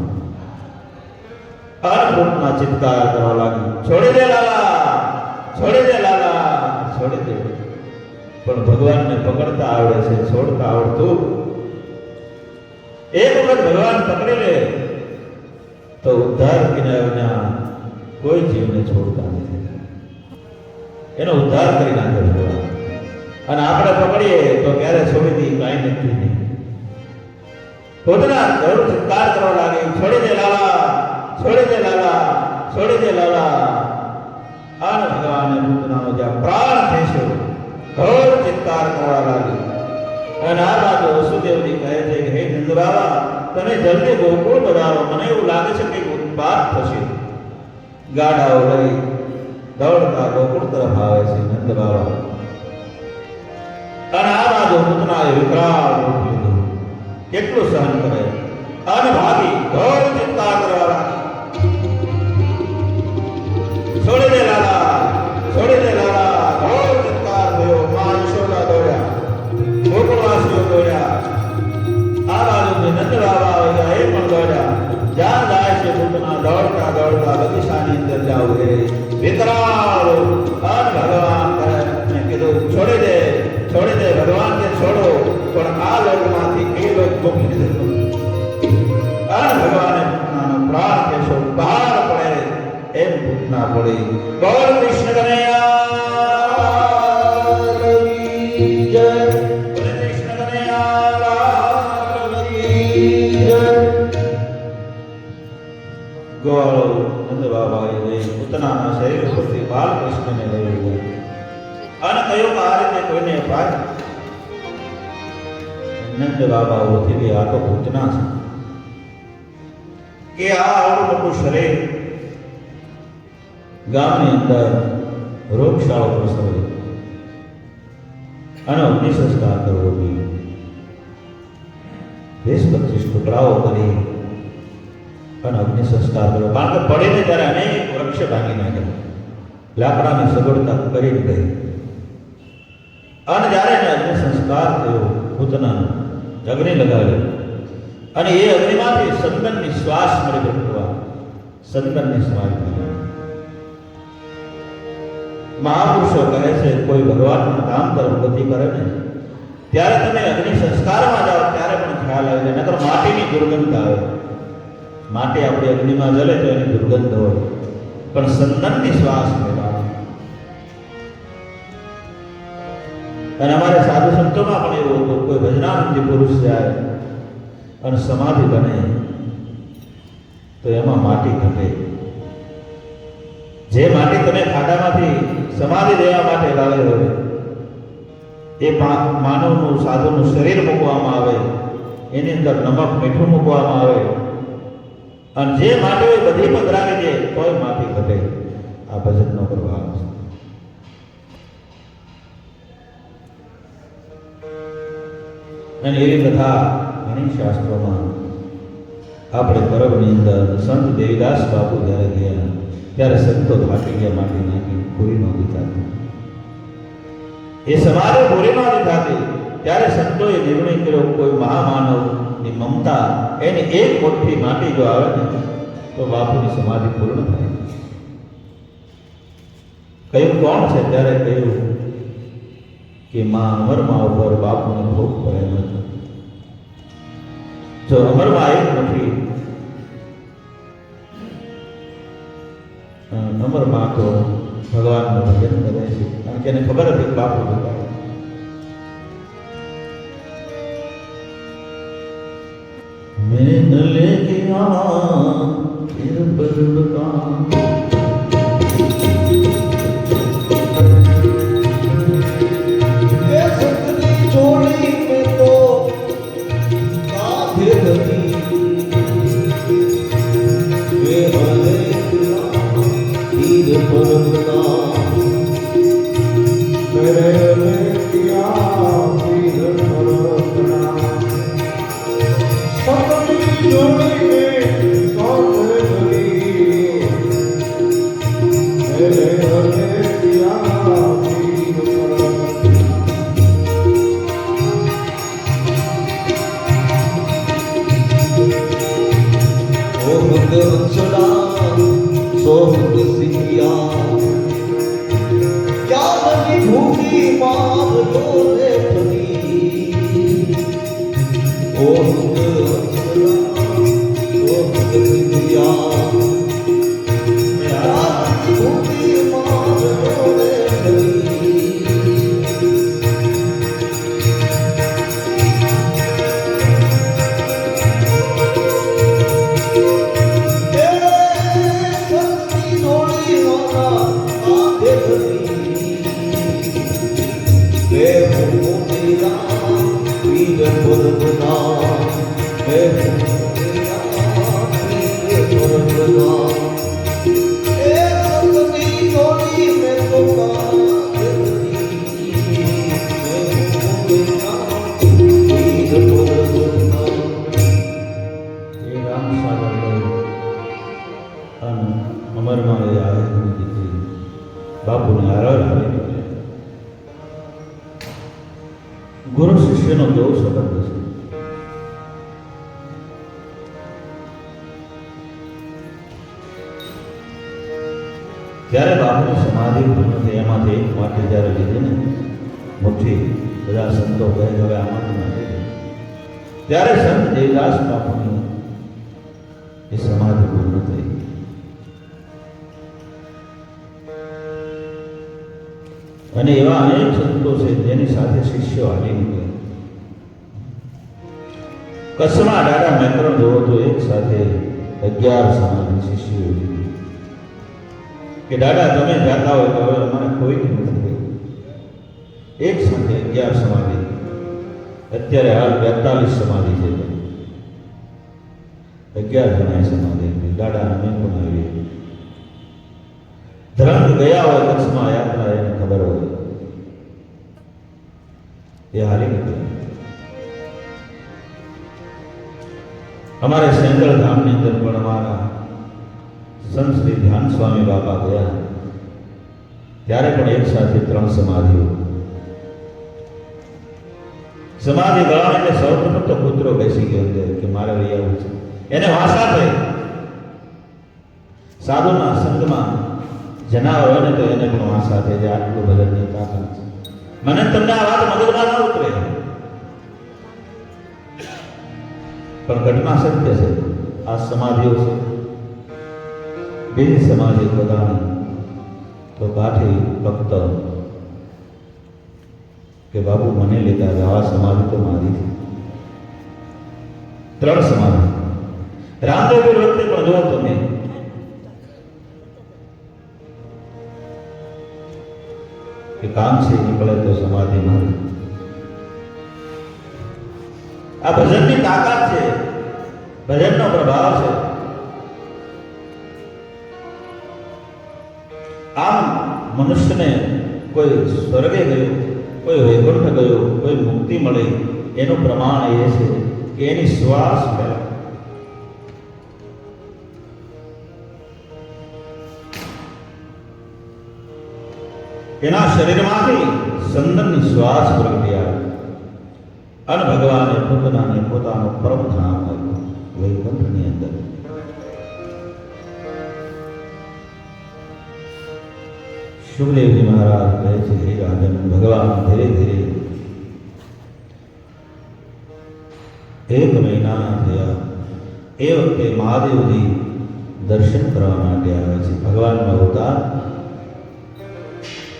પૂતના ચિત્કાર કરવા લાગી, છોડી દે લાલા, છોડી દે લાલા, છોડી દે. પણ ભગવાનને પકડતા આવડે છે, છોડતા આવડતું. એક વખત ભગવાન પકડી લે તો ઉદ્ધાર વિના કોઈ જીવને છોડતા નથી. એનો ઉદ્ધાર કરી નાખે ભગવાન. અને આપણે પકડીએ તો ક્યારે છોડી દઈએ કાંઈ નથી નહીં. પોતાના ગરુડ ચિત્કાર કરવા લાગી, છોડી દે લાલા, છોડી દે લાલા, છોડી દે લાલા. અને ભગવાને પૂતનાનો જ્યાં પ્રાણ ખેંચ્યો ઘોર ચિત્કાર કરવા લાગી. અને આ બાજુ વસુદેવજી કહે છે કે હે નંદ બાબા, તમે જલ્દી ગોકુળ પધારો, મને એવું લાગે છે કે ઉત્પાત થશે. ગાડાઓ લઈ દોડતા ગોકુળ તરફ આવે છે નંદ બાબા. અને આ બાજુ પૂતનાએ વિકરાળ રૂપ લીધું. કેટલું સહન કરે અને ભાગી ઘોર ચિત્કાર કરવા લાગી. છોડી દે લાલા, છોડી દે લાલા. ઘોર ચિત્કાર થયો. મા યશોદા દોડ્યા, ગોકુળવાસીઓ દોડ્યા. આ બાજુથી નંદ બાબા આવ્યા, એ પણ દોડ્યા. જ્યાં જાય છે પૂતના દોડતા દોડતા બગીચાની અંદર જાવ રે વિકરાળ. અને ભગવાન ને કીધું છોડી દે, છોડી દે. ભગવાન કે છોડો, પણ આ લોકમાંથી એ લોક મોકલી દીધો. અને ભગવાને પૂતનાનો પ્રાણ કેશો બહાર પડે એમ પૂતના પડી. બોલ કૃષ્ણ કનૈયા જય, બોલ કૃષ્ણ કનૈયા જય. ગોળ નંદ બાબાએ લઈ પૂતનાના શરીર પરથી બાલકૃષ્ણને લઈ ગયા અને કહ્યું કે આ રીતે કોઈને અપાય. નંદ બાબા ઓળખી ગયા આ તો પૂતના છે કે આ આવડું મોટું શરીર ગામની અંદર રોગશાળો પ્રસરે અને અગ્નિ સંસ્કાર કરવો જોઈએ. 20-25 ટુકડાઓ કરી અને અગ્નિ સંસ્કાર કર્યો. કારણ કે પડીને ત્યારે અનેક વૃક્ષ ભાંગી નાખ્યા, લાકડાની સગવડતા કરી ગઈ. અને જ્યારે એને અગ્નિ સંસ્કાર થયો, પૂતનાનો અગ્નિ લગાવ્યો અને એ અગ્નિમાંથી સંદનની શ્વાસ મળી ભગવાન સંદનની શ્વાસ મળી. મહાપુરુષો કહે છે કોઈ ભગવાનના ધામ તરફ ગતિ કરે ને ત્યારે તમે અગ્નિ સંસ્કારમાં જાઓ ત્યારે પણ ખ્યાલ આવે છે, નકર માટીની દુર્ગંધ આવે. માટી આપણી અગ્નિમાં જલે તો એની દુર્ગંધ હોય, પણ સંદનની શ્વાસ લેવા. અને અમારે સાધુ સંતોમાં પણ એવું હતું, કોઈ ભજનાનંદી પુરુષ જાય અને સમાધિ બને તો એમાં માટી ઘટે. જે માટી તમે ખાડામાંથી સમાધિ દેવા માટે લાવેલ હોય એ માનવનું સાધુનું શરીર મૂકવામાં આવે, એની અંદર નમક મીઠું મૂકવામાં આવે અને જે માટી હોય બધી પધરાવી દે તોય માટી ઘટે. આ ભજનનો પ્રભાવ છે. અને એવી કથા ઘણી શાસ્ત્રોમાં આપણે પર્વની અંદર સંત દેવીદાસ બાપુ જ્યારે ગયા ત્યારે સંતો થાકી ગયા, માટી નાખી પૂરી નહોતી થતી. એ સમારે પૂરી નહોતી થતી ત્યારે સંતોએ નિર્ણય કર્યો કોઈ મહામાનવની મમતા એની એક મુઠ્ઠી માટી જો આવે ને તો બાપુની સમાધિ પૂર્ણ થાય. કહ્યું કોણ છે? ત્યારે કહ્યું કે મા અમરમાં ઉપર બાપુને ખૂબ પ્રેમ હતો. જો અમરમાં એક નથી, અમરમાં તો ભગવાનનું ભજન કરે છે, કારણ કે એને ખબર હતી કે બાપુ હતા. મેં લેકે આ ફિર બરબકા Purvata ગુરુ શિષ્યનો કેવો સંબંધ છે? ત્યારે બાપુની સમાધિ પૂર્ણ થઈ એમાંથી એક માટે જ્યારે લીધી ને મુઠ્ઠી બધા સંતો કહે હવે આમાંથી નથી, ત્યારે સંત દેવદાસ બાપુની એ સમાધિ પૂર્ણ થઈ. અને એવા અનેક સંતો છે જેની સાથે શિષ્યો હાલી નીકળે. કચ્છમાં દાદા મેકરણ જોવો તો એક સાથે 11 સમાધિ શિષ્યો લીધી કે દાદા તમે જાતા હોય તો હવે અમારે કોઈ નથી. એક સાથે 11 સમાધિ. અત્યારે હાલ 42 સમાધિ છે. 11 જણાએ સમાધિ લીધી. દાદાને મેં પણ આવી ધરંગ ગયા હોય કચ્છમાં યાત્રા એને ખબર હોય એ હારી નીકળે. અમારે સેંગળ ધામની અંદર પણ અમારા સંત શ્રી ધ્યાન સ્વામી બાપા ગયા ત્યારે પણ એક સાથે 3 સમાધિઓ. સમાધિ ગળાને સૌપ્રથમ તો કૂતરો બેસી ગયો અંદર કે મારે લઈ આવવું છે. એને વાસા થઈ. સાધુના સંગમાં જનાવર હોય ને તો એને પણ વાસા થઈ જાય આટલું ભજનની તાકાત છે. મને તમને આ વાત મગજમાં ન ઉતરે પણ ઘટના સત્ય છે. આ સમાધિઓ છે. બીજી સમાધિ પોતાની તો કાઠી ભક્ત કે બાબુ મને લેતા આવા સમાધિ તો મારી છે. 3 સમાધિ. રામદેવ વખતે પણ જો તમે કે કામ છે નીકળે તો સમાધિ મારી. આ ભજનની તાકાત છે. ભજનનો પ્રભાવ છે. આમ મનુષ્યને કોઈ સ્વર્ગે ગયો, કોઈ વૈકુંઠ ગયો, કોઈ મુક્તિ મળી એનું પ્રમાણ એ છે કે એની શ્વાસ ફેલાય. એના શરીરમાંથી સંદનની શ્વાસ પ્રગટી આવે અને ભગવાને પોતાનું પરમ ધામ આપ્યું વૈકુંઠની અંદર. શુભદેવજી મહારાજ કહે છે હે રાજન, ભગવાન ધીરે ધીરે 1 મહિના થયા એ વખતે મહાદેવજી દર્શન કરવા માટે આવે છે. ભગવાનનો અવતાર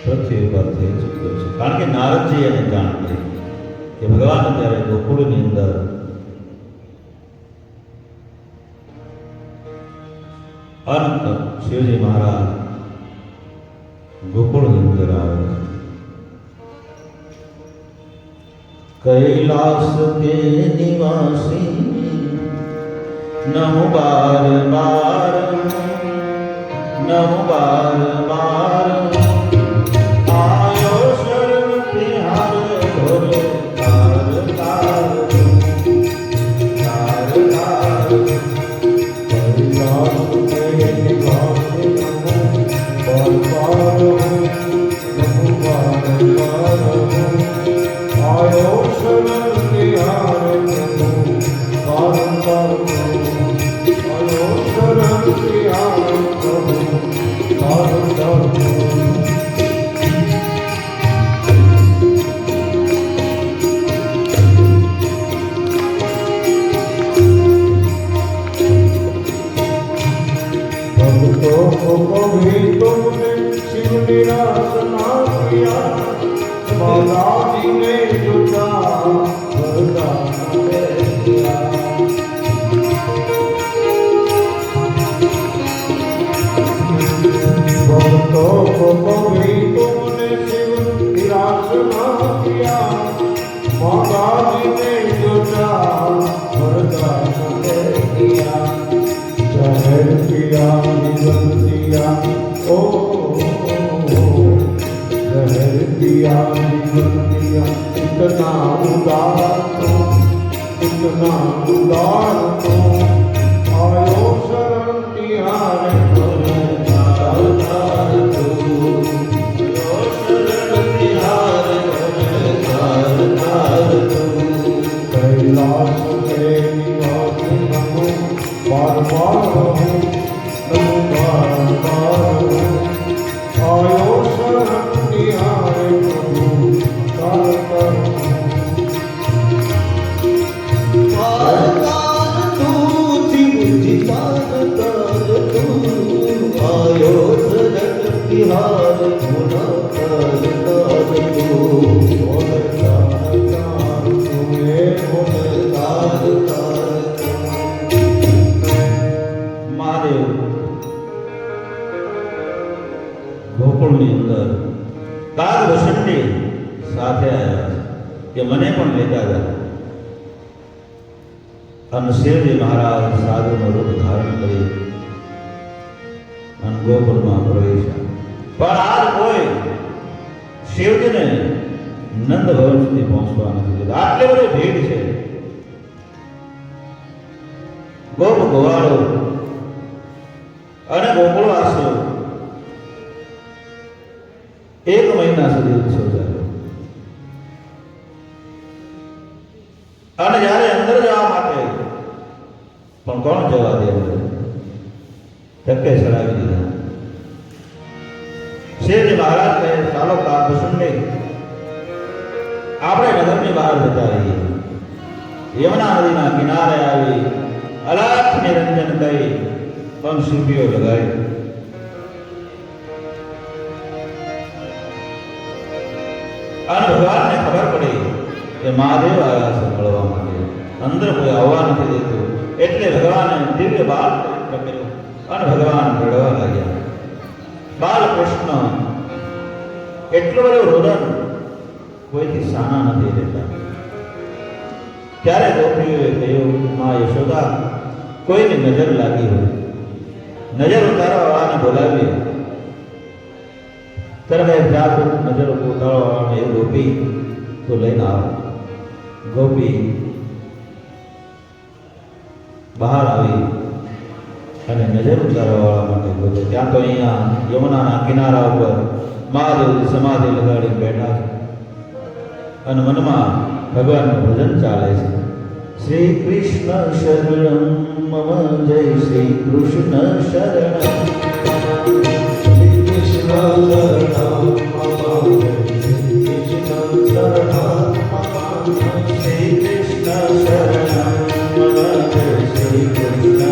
પૃથ્વી ઉપર થઈ ચૂક્યો છે. કારણ કે નારદજી એને જાણ કરી કે ભગવાન અત્યારે ગોકુળની અંદર અંત શિવજી મહારાજ ગોકુળની અંદર આવે છે. કૈલાસ કે નિવાસી નમો બાર બાર, નમો બાર બાર આયો શરણ માતાજીને જોતા વરદાન મેળવ્યા. ભક્તો પવિત્રોને શિવ વિરાજના કિયા. માતાજીને જોતા વરદાન મેળવ્યા. જાહેર કિયા નિવંતિયા ઓ જાહેર કિયા નિવંતિયા. इतना उदार तो आयो शरण तिहारे कैलाश के निवासी नमो बार बार हूँ नमो बार बार हूँ आयो शरण तिहारे प्रभु कार कर बिहार गुना महादेव ગોકુળની અંદર કાગ વસંતી સાથે આવ્યા કે મને પણ લેતા હતા. અને શિવજી મહારાજ સાધુનું રૂપ ધારણ કરી અને ગોકુળમાં પ્રવેશ્યા. પણ આજ કોઈ શિવજીને નંદ ભવન સુધી પહોંચવા નથી દીધું. આટલી બધી ભીડ છે. ગોપ ગોવાળો અને ગોકુળવાસીઓ 1 મહિના સુધી ઉત્સવ ચાલ્યો. અને જ્યારે અંદર જવા માટે પણ કોણ જવા દે? ધક્કે ચડાવી દીધા. શિવજી મહારાજ કહે ચાલો કાગભૂષણને આપણે નગરની બહાર જતા રહીએ. યમુના નદીના કિનારે આવી અલખ નિરંજન કરી પંખીઓ લગાવી. અને ભગવાનને ખબર પડી કે મહાદેવ આવ્યા છે મળવા માટે. અંદર કોઈ આવવા નથી દેતું. એટલે ભગવાને દિવ્ય બાળ કર્યો અને ભગવાન રડવા લાગ્યા. બાલકૃષ્ણ એટલો બધો રોદન કોઈથી સાના નથી રહેતા. ત્યારે ગોપીઓએ કહ્યું મા યશોદા કોઈની નજર લાગી હોય, નજર ઉતારવાવાળાને બોલાવીએ. તરવે જાત નજર ઉતારવાવાળાને એ ગોપી તો લઈને આવો. ગોપી બહાર આવી અને નજર ઉતારવાવાળા માટે બોલે. ત્યાં તો અહીંયા યમુનાના કિનારા ઉપર મહાદેવની સમાધિ લગાડી બેઠા છે અને મનમાં ભગવાનનું ભજન ચાલે છે. શ્રી કૃષ્ણ શરણમ મમ જય શ્રી કૃષ્ણ શરણમ શ્રી કૃષ્ણ શરણમ મમ શ્રી કૃષ્ણ શરણમ શ્રી કૃષ્ણ શરણમ મમ જય શ્રી કૃષ્ણ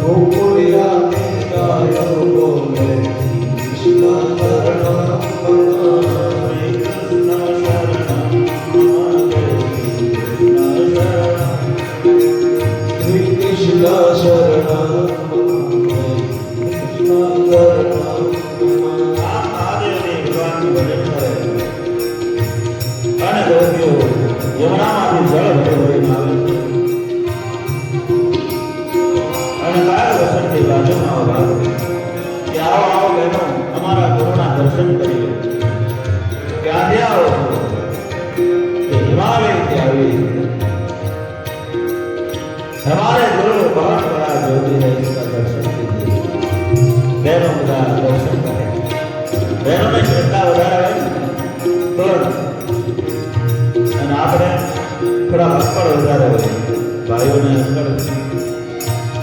ગોકુળિયા બહેનો બધા દર્શન કરે. બહેનોને શ્રદ્ધા વધારે હોય ને તો જ. અને આપણે થોડા અક્કડ વધારે હોય, ભાઈઓને અક્કડ,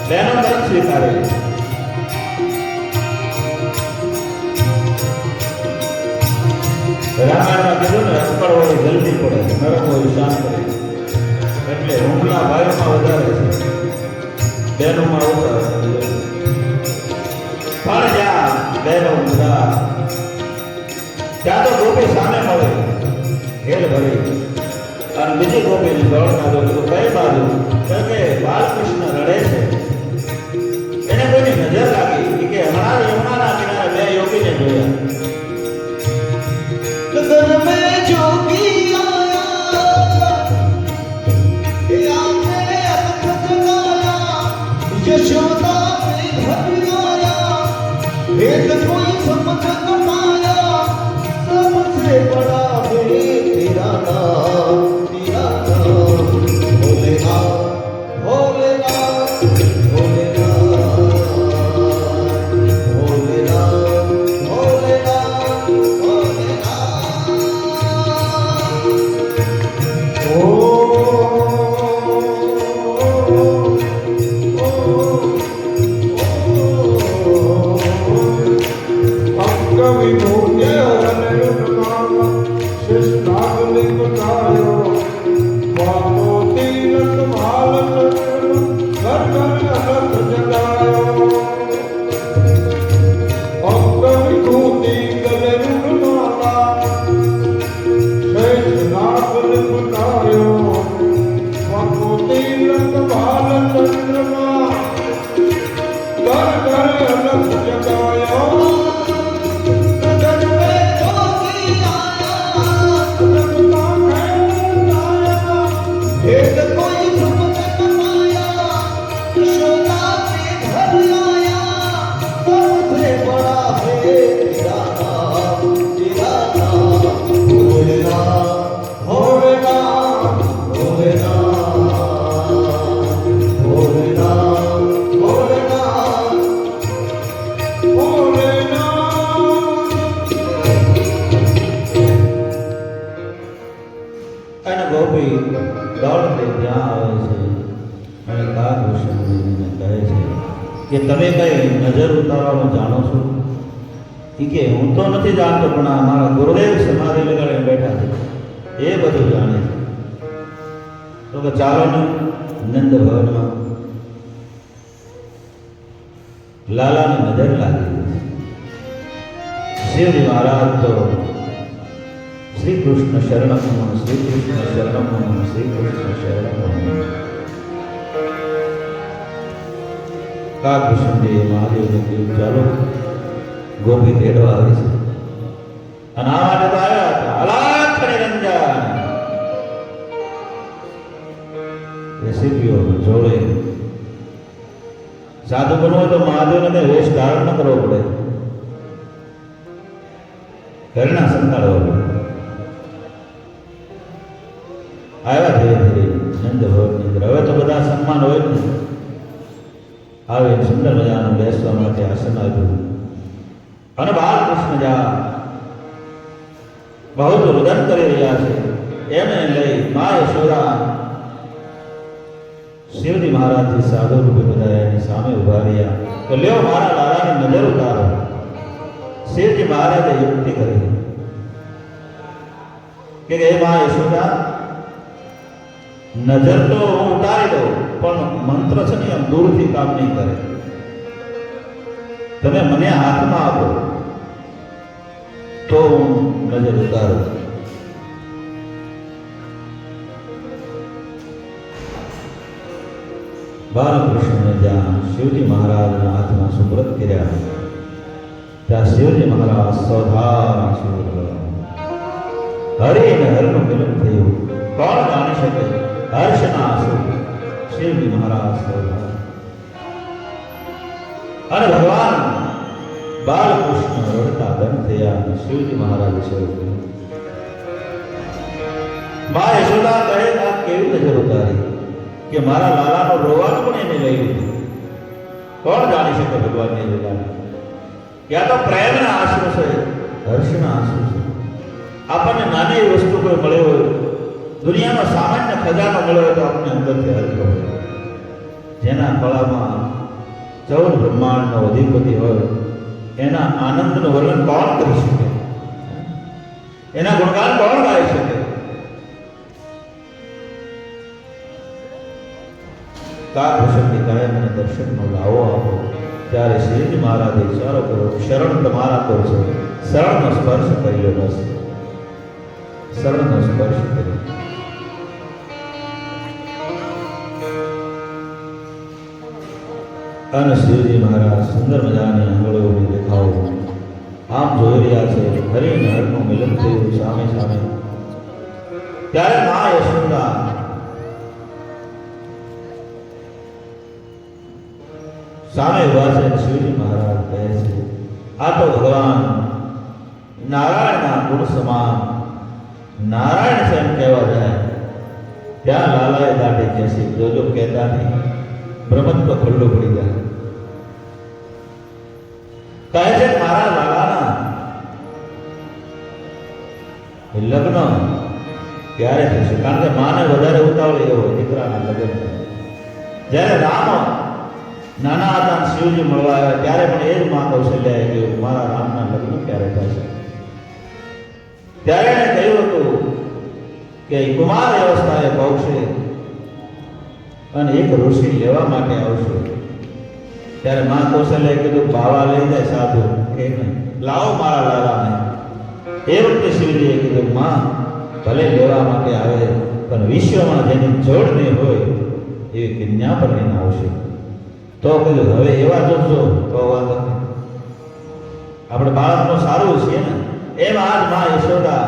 બહેનો તરફ સ્વીકારે. રામાયણમાં કીધું ને, અક્કડ હોય જલ્દી પડે, નરમ હોય શાંત રહે. એટલે હુમલા ભાઈઓમાં વધારે છે, બહેનોમાં ઓછા. પણ જ્યાં બહેનો બધા ત્યાં તો ગોપી સામે મળે હેલ ભરી, અને બીજી ગોપીની દોડ કાઢો તો કઈ બાજુ? કે બાલકૃષ્ણ રડે છે. એને કોઈની નજર લાગી કે હમણાં યમુનાના કિનારે બે યોગીને જોયા. घर में जोगी आया, आके अखत जगाया, यशोदा पे घर आया, भेद कोई समझ न पाया, सबसे बड़ा है तेरा नाम, भोलेनाथ, भोलेनाथ, भोलेनाथ, भोलेनाथ, भोलेनाथ, અને ગોપી દોડતી ત્યાં આવે છે અને કાગભૂષણજીને કહે છે કે તમે કઈ નજર ઉતારવાનું જાણો છો? એ કે હું તો નથી જાણતો, પણ આ મારા ગુરુદેવ સમાધિ લગાડીને બેઠા છે એ બધું જાણે છે. તો કે ચાલો ને નંદ ભવનમાં. લાલાની નજર લાગી. શિવજી મહારાજ તો શ્રી કૃષ્ણ શરણમ મમ, શ્રી કૃષ્ણ શરણમ મમ, શ્રી કૃષ્ણ શરણમ મમ. કાગભૂષણજીએ મહાદેવને કીધું ચાલો ગોપી તેડવા આવી છે. અને આ માટે તો આવ્યા હતા અલાખ નિરંજન. રેસીપીઓ જોડે સાધુ બનવું હોય તો મહાદેવને વેશ ધારણ ન કરવો પડે, ઘરના સંતાડવા પડે. આવ્યા ધીરે ધીરે નંદ ભવનની અંદર. હવે તો બધા સન્માન હોય ને, આવે સુંદર મજાનું બેસવા માટે આસન આપ્યું. અને બાલકૃષ્ણ જા બહુ રુદન કરી રહ્યા છે. એને લઈ મા યશોદા શિવજી મહારાજથી સાધુ રૂપે બધા એની સામે ઉભા રહ્યા. તો લ્યો મારા લાલાની નજર ઉતારો. શિવજી મહારાજે યુક્તિ કરી કે હે મા યશોદા, નજર તો હું ઉતારી દઉં, પણ મંત્ર છે ને આમ દૂરથી કામ નહીં કરે. તમે મને હાથમાં આપો તો હું નજર ઉતારું. બાલકૃષ્ણને જ્યાં શિવજી મહારાજના હાથમાં સુબ્રત કર્યા, ત્યાં શિવજી મહારાજ સૌધારા શિવ હરિ અને હરનું મિલન થયું. કોણ જાણી શકે હર્ષના આંસુ શિવજી મહારાજ સૌધારા. અને ભગવાન બાલકૃષ્ણ રડતા બંધ થયા અને શિવજી મહારાજે શરૂ કર્યું. મા યશોદા કહે આ કેવી નજર ઉતારી કે મારા લાલાનો રોવાનું પણ એને લઈ લીધું. કોણ જાણી શકે ભગવાનની લીલા? યા તો પ્રેમના આંસુ છે, હર્ષના આંસુ છે. આપણને નાની એવી વસ્તુ કોઈ મળે હોય, દુનિયામાં સામાન્ય ખજાનો મળ્યો હોય તો આપણને અંદરથી હર્ષ હોય. જેના ગળામાં 14 બ્રહ્માંડનો અધિપતિ હોય એના આનંદનું વર્ણન કોણ કરી શકે? એના ગુણગાન કોણ ગાઈ શકે? કાકભૂષણની કાયમ મને દર્શનનો લાવો આપો. ત્યારે શ્રીજી મહારાજે ઇશારો કર્યો, શરણ તમારા તો છે, શરણનો સ્પર્શ કર્યો બસ, શરણનો સ્પર્શ કર્યો. અને શ્રીજી મહારાજ સુંદર મજાની આંગળીઓની રેખાઓ આમ જોઈ રહ્યા છે. હરિ અને હરનું મિલન થયું સામે સામે. ત્યારે મા યશોદા સામે ઉભા છે. શ્રીજી મહારાજ કહે છે, આ તો ભગવાન નારાયણના ગુણ સમાન, નારાયણ છે એમ કહેવા જાય. ત્યાં લાલાએ દાઢે કહેશે, જોજો કહેતા નહીં, બ્રહ્મત્વ ખુલ્લું પડી જાય. કહે છે મારા લાલાના લગ્ન ક્યારે થશે? કારણ કે માને વધારે ઉતાવળ એવો દીકરાના લગ્ન. જ્યારે રામ નાના હતા, શિવજી મળવા આવ્યા, ત્યારે પણ એ જ માં કૌશલ્યાએ કહ્યું મારા રામના લગ્ન ક્યારે થશે? ત્યારે એણે કહ્યું હતું કે કુમાર અવસ્થાએ પહોંચશે અને એક ઋષિ લેવા માટે આવશે. ત્યારે માં કૌશલ્યાએ કીધું બાવા લઈ જાય સાધુ કે નહીં, લાવો મારા લાલાને. એ વખતે શિવજીએ કીધું માં ભલે લેવા માટે આવે પણ વિશ્વમાં જેની જોડ નહીં હોય એવી કન્યા પર લઈને આવશે. તો કીધું હવે એવા જોજો તો વાંધો નહીં, આપણે બાળકનું સારું છીએ ને. એમ આજ માં યશોદા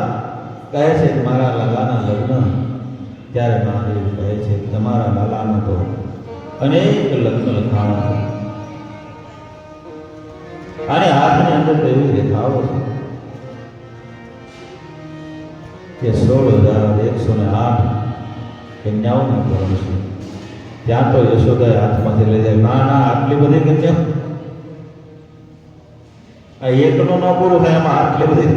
કહે છે કે મારા લાલાના લગ્ન. ત્યારે મહાદેવ કહે છે તમારા લાલાના તો અનેક લગ્ન લખાણા છે. અને હાથની અંદર તો એવી રેખાઓ છે કે 16,108 કન્યાઓના ધર્મ છે. ત્યાં તો યશોદાએ હાથમાંથી લઈ જાય, ના ના આટલી બધી કન્યાઓ, આ એકનું ન પૂરું થાય એમાં આટલી બધી.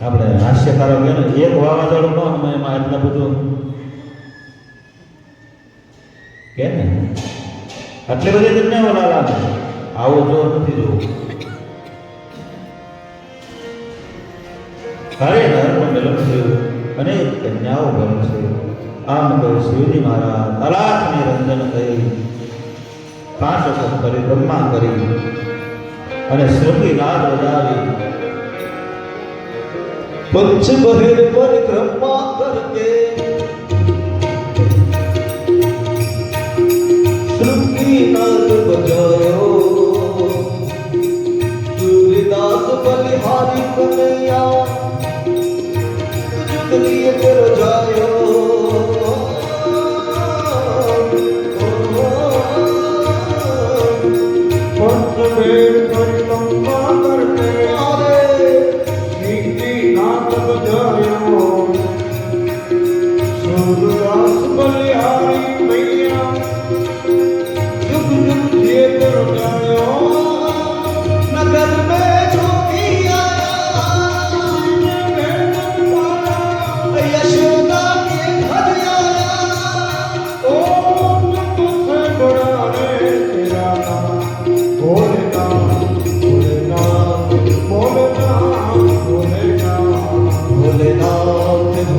આપણે હાસ્યકારો કહે ને એક વાવાઝોડું ન અમે એમાં એટલા બધું કે ને આટલી બધી કન્યાઓ લાલા આવું જો નથી જોવું. હરે નરનું મિલન થયું અને કન્યાઓ બને છે. આમ કહ્યું શિવજી મહારાજ અલાખની રંજન કરી 5 વખત કરી બ્રહ્મા કરી અને શ્રુતિ નાદ વજાવી पंच बहिर परिक्रमा करके श्रुति नाद बजायो सूर्यदास बलिहारी कन्हैया जुगलिए कर जायो पंचमेर परिक्रमा करके नाथ बजायो सूरदास बलिहारी मैया जुग जुग जिए कर जायो नगर में जोगी आया यशोदा के घर आया ओ तुझसे बड़ा रे तेरा नाम भोलेनाथ भोलेनाथ भोलेनाथ भोलेनाथ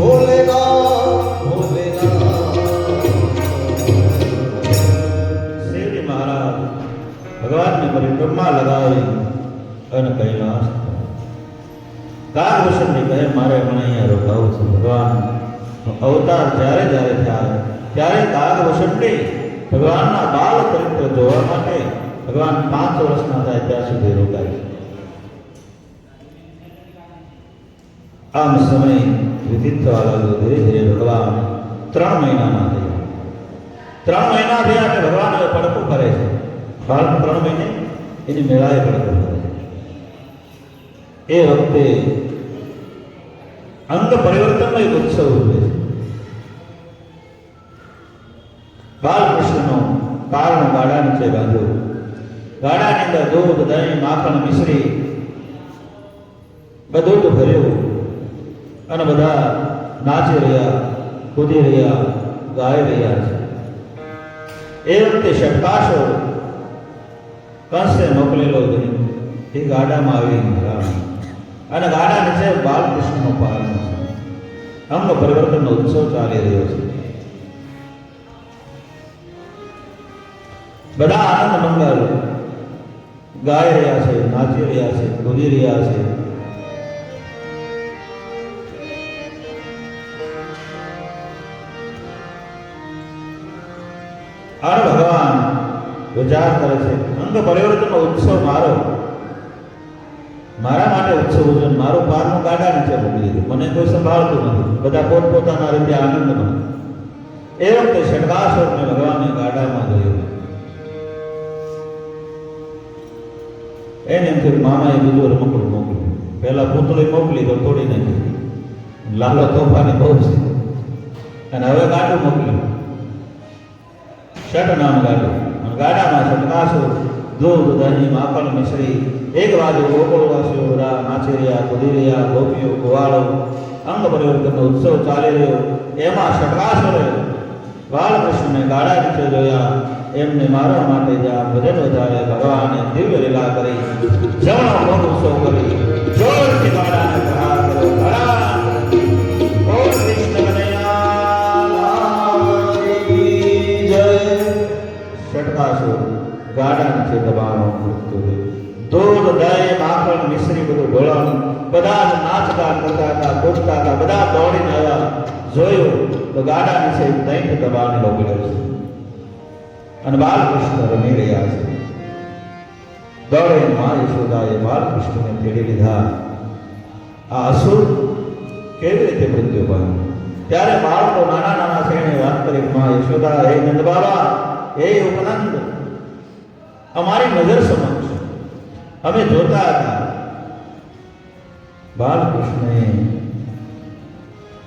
भोलेनाथ भोलेनाथ શિવજી મહારાજ ભગવાનની પરિક્રમા લગાવી અને કૈલાસ કાકભૂષણની કહે મારે પણ અહીંયા રોકાવું છે. ભગવાન અવતાર જ્યારે જ્યારે થાય ત્યારે કાકભૂષણની ભગવાનના બાલ ચરિત્ર જોવા માટે ભગવાન 5 વર્ષના થાય ત્યાં સુધી રોકાય. આમ સમય વ્યતીત થવા લાગ્યો. ધીરે ધીરે ભગવાન 3 મહિનાના થયા. 3 મહિના થયા એટલે ભગવાન હવે પડકું કરે છે. બાળક 3 મહિને એની મેળાએ પડકું કરે છે. એ વખતે અંગ પરિવર્તનનો એક ઉત્સવ ઉજવે છે. બાલકૃષ્ણનો પારણું ગાડા નીચે બાંધ્યું. ગાડાની અંદર દૂધ, દહીં, માખણ, મિશ્રી બધું જ ભર્યું અને બધા નાચી રહ્યા, કૂદી રહ્યા, ગાઈ રહ્યા છે. એ વખતે શટકાશો કંસે મોકલેલો દહીં એ ગાડામાં આવી ભરાણું અને ગાડા નીચે બાલકૃષ્ણનો પારણું છે. અંગ પરિવર્તનનો ઉત્સવ ચાલી રહ્યો છે. બધા આનંદ મંગલ ગાઈ રહ્યા છે, નાચી રહ્યા છે, કૂદી રહ્યા છે. અને ભગવાન વિચાર કરે છે અંગ પરિવર્તનનો ઉત્સવ મારો, મારા માટે ઉત્સવ ઉજવન, મારું પારનું ગાડા નીચે મૂકી દીધું, મને કોઈ સંભાળતું નથી, બધા પોતપોતાના રીતે આનંદમાં. એ વખતે શટકાસુરને ભગવાને ગાડામાં જોયો. એને એમ થયું મામાએ બીજું રમકડું મોકલ્યું. પહેલા પૂતળી મોકલી તો તોડી નાખી, લાલો તોફાની બહુ છે, અને હવે ગાડું મોકલ્યું, શટ નામ ગાડું. ગાડામાં શટકાસુર દૂધ, દહીં, માખણ, મિશ્રી, એક બાજુ ગોકુળવાસીઓ બધા નાચી રહ્યા, કૂદી રહ્યા, ગોપીઓ, ગોવાળો, અંગ પરિવર્તનનો ઉત્સવ ચાલી રહ્યો. એમાં શટકાસુરે બાલકૃષ્ણને ગાડા નીચે જોયા. એમને મારવા માટે જ્યાં ભજન વધારે ભગવાને દિવ્ય લીલા કરી, જમણો મોટ ઉત્સવ કરી, જોરથી ગાડાને પ્રહાર કર્યો. ગાડા ઓ કૃષ્ણ કનૈયા જય. શટકાસુર ગાડા નીચે દબાણો મૂકતું હતું. દૂધ, દહીં, માખણ, મિશ્રી બધું ઢોળાણું. બધા જ નાચતા કરતા હતા, કૂદતા હતા. બધા દોડીને આવ્યા. જોયું તો ગાડા નીચે દહીં દબાણ લોકેલો છે અને બાલકૃષ્ણ રમી રહ્યા છે. દોડે મા યશોદાએ બાલકૃષ્ણને તેડી લીધા. આ અસુર કેવી રીતે મૃત્યુ પામ્યું? ત્યારે બાળકો નાના નાના છે એને વાત કરી, મા યશોદા, હે નંદ બાબા, હે ઉપનંદ, અમારી નજર સમક્ષ અમે જોતા હતા બાલકૃષ્ણએ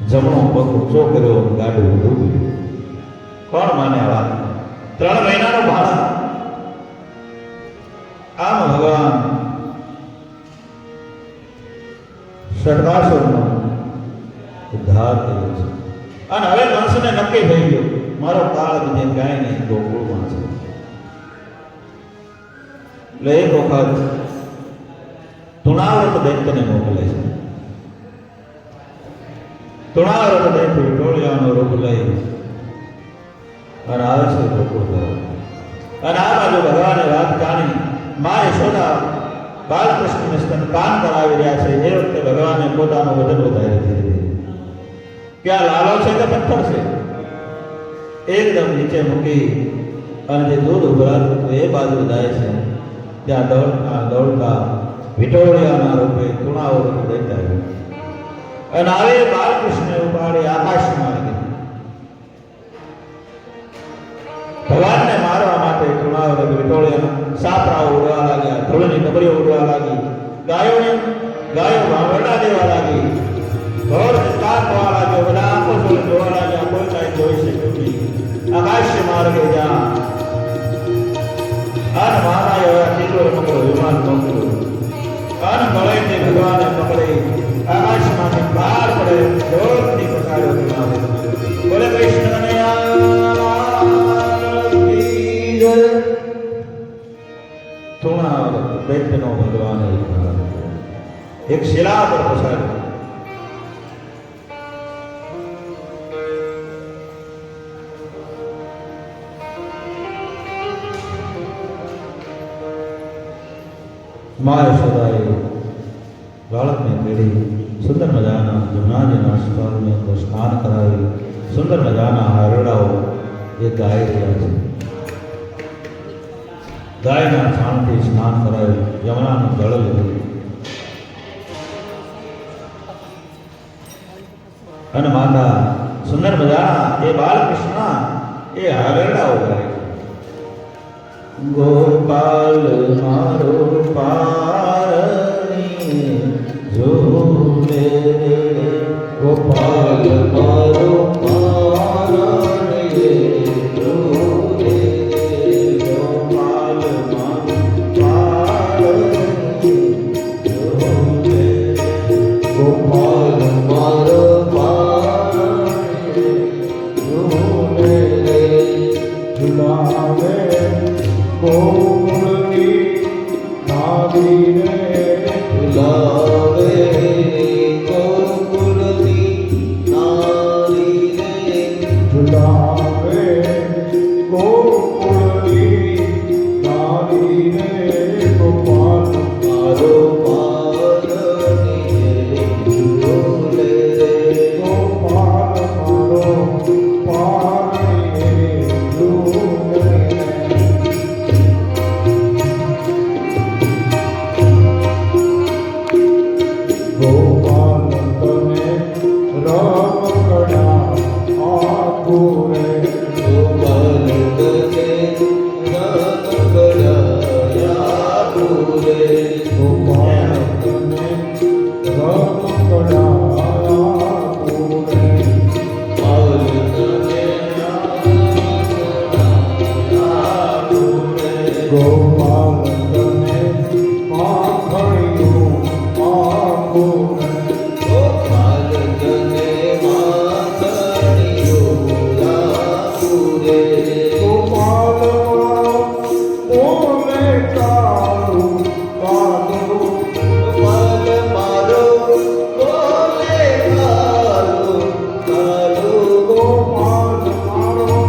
જમણો પગ ઊંચો કર્યો, ગાડું ડૂબ્યું. કોણ માને આ વાત? 3 મહિનાનો બાળક. આમ ભગવાન શટકાસુરનો ઉદ્ધાર કર્યો છે. અને હવે કંસને નક્કી થઈ ગયું મારો કાળ બીજે ક્યાંય નહીં, ગોકુળમાં છે. એટલે એક વખત તુણાવ્રત દૈત્યને મોકલે છે. તુણાવ્રત દૈત્ય વિટોળિયાનો રૂપ લઈ અને આવે છે ગોકુળ તરફ. અને આ બાજુ ભગવાને વાત જાણી, મા યશોદા બાલકૃષ્ણને સ્તનપાન કરાવી રહ્યા છે. એ વખતે ભગવાને પોતાનું વજન વધારી દીધું. ક્યાં લાલો છે કે પથ્થર છે? એકદમ નીચે મૂકી અને જે દૂધ ઉભરાતું હતું એ બાજુ જાય છે. ત્યાં દોડતા દોડતા વિટોળિયાના રૂપે તુણાવ્રત દૈત્ય આવ્યું અને આવે બાલકૃષ્ણને ઉપાડી આકાશમાં લીધી. ભગવાનને મારવા માટે તુણાવ્રત વિટોળિયાના સાપરાઓ ઉડવા લાગ્યા, ધૂળની ડબરીઓ ઉડવા લાગી, ગાયો વાવડા દેવા લાગી, ઘોર ચિત્કાર થવા લાગ્યો. બધા આંખો જોડે જોવા લાગ્યા, કોઈ કાંઈ જોઈ શક્યું નહીં. આકાશ માર્ગે જ્યાં અન મામાએ હવે તીજો રમકડો વિમાન મોકલ્યું. અન ગળાઈને ભગવાને પકડી આકાશમાંથી બહાર પડે જોરથી પછાડ્યો વિમાન. બોલે કૃષ્ણ કનૈયા જય. તુણાવ્રત દૈત્યનો ભગવાને ઉદ્ધાર એક શિલા પર પછાડ્યો. મા યશોદાએ બાળકને તેડી સુંદર મજાના જમનાજીના સ્થળની અંદર સ્નાન કરાવી. સુંદર મજાના હારડાઓ એ ગાઈ રહ્યા છે. ગાયના છાણથી સ્નાન કરાવી, યમુનાનું જળ લીધું અને માતા સુંદર મજાના એ બાલકૃષ્ણ એ હારડાઓ ગાય. ગોપાલ મારો પારની ઝૂલે, ગોપાલ મારો પારની ઝૂલે, ઝુલાવે ગોકુળની નારીને ઝુલાવે ગોકુળની નારીને ઝુલાવે ગોકુળની નારીને ગોપાલ મારો પાલની ઝૂલે ગોપાલ મારો પારણીએ ઝૂલે ગોપાલ તને રમકડા આપું રે ગોપાલ તને રમકડા પૂરે ગોપાલ તને રમકડા આપું રે પાલ તને રમકડા પૂરે ગોપાલ તને માખણિયું આપું રે ગોપાલ તને માખણીઓ પૂરે ગોપાલ બોલે કાળું કાળું ગોપાલ મારો બોલે કાળો કાળો ગોપાલ મારો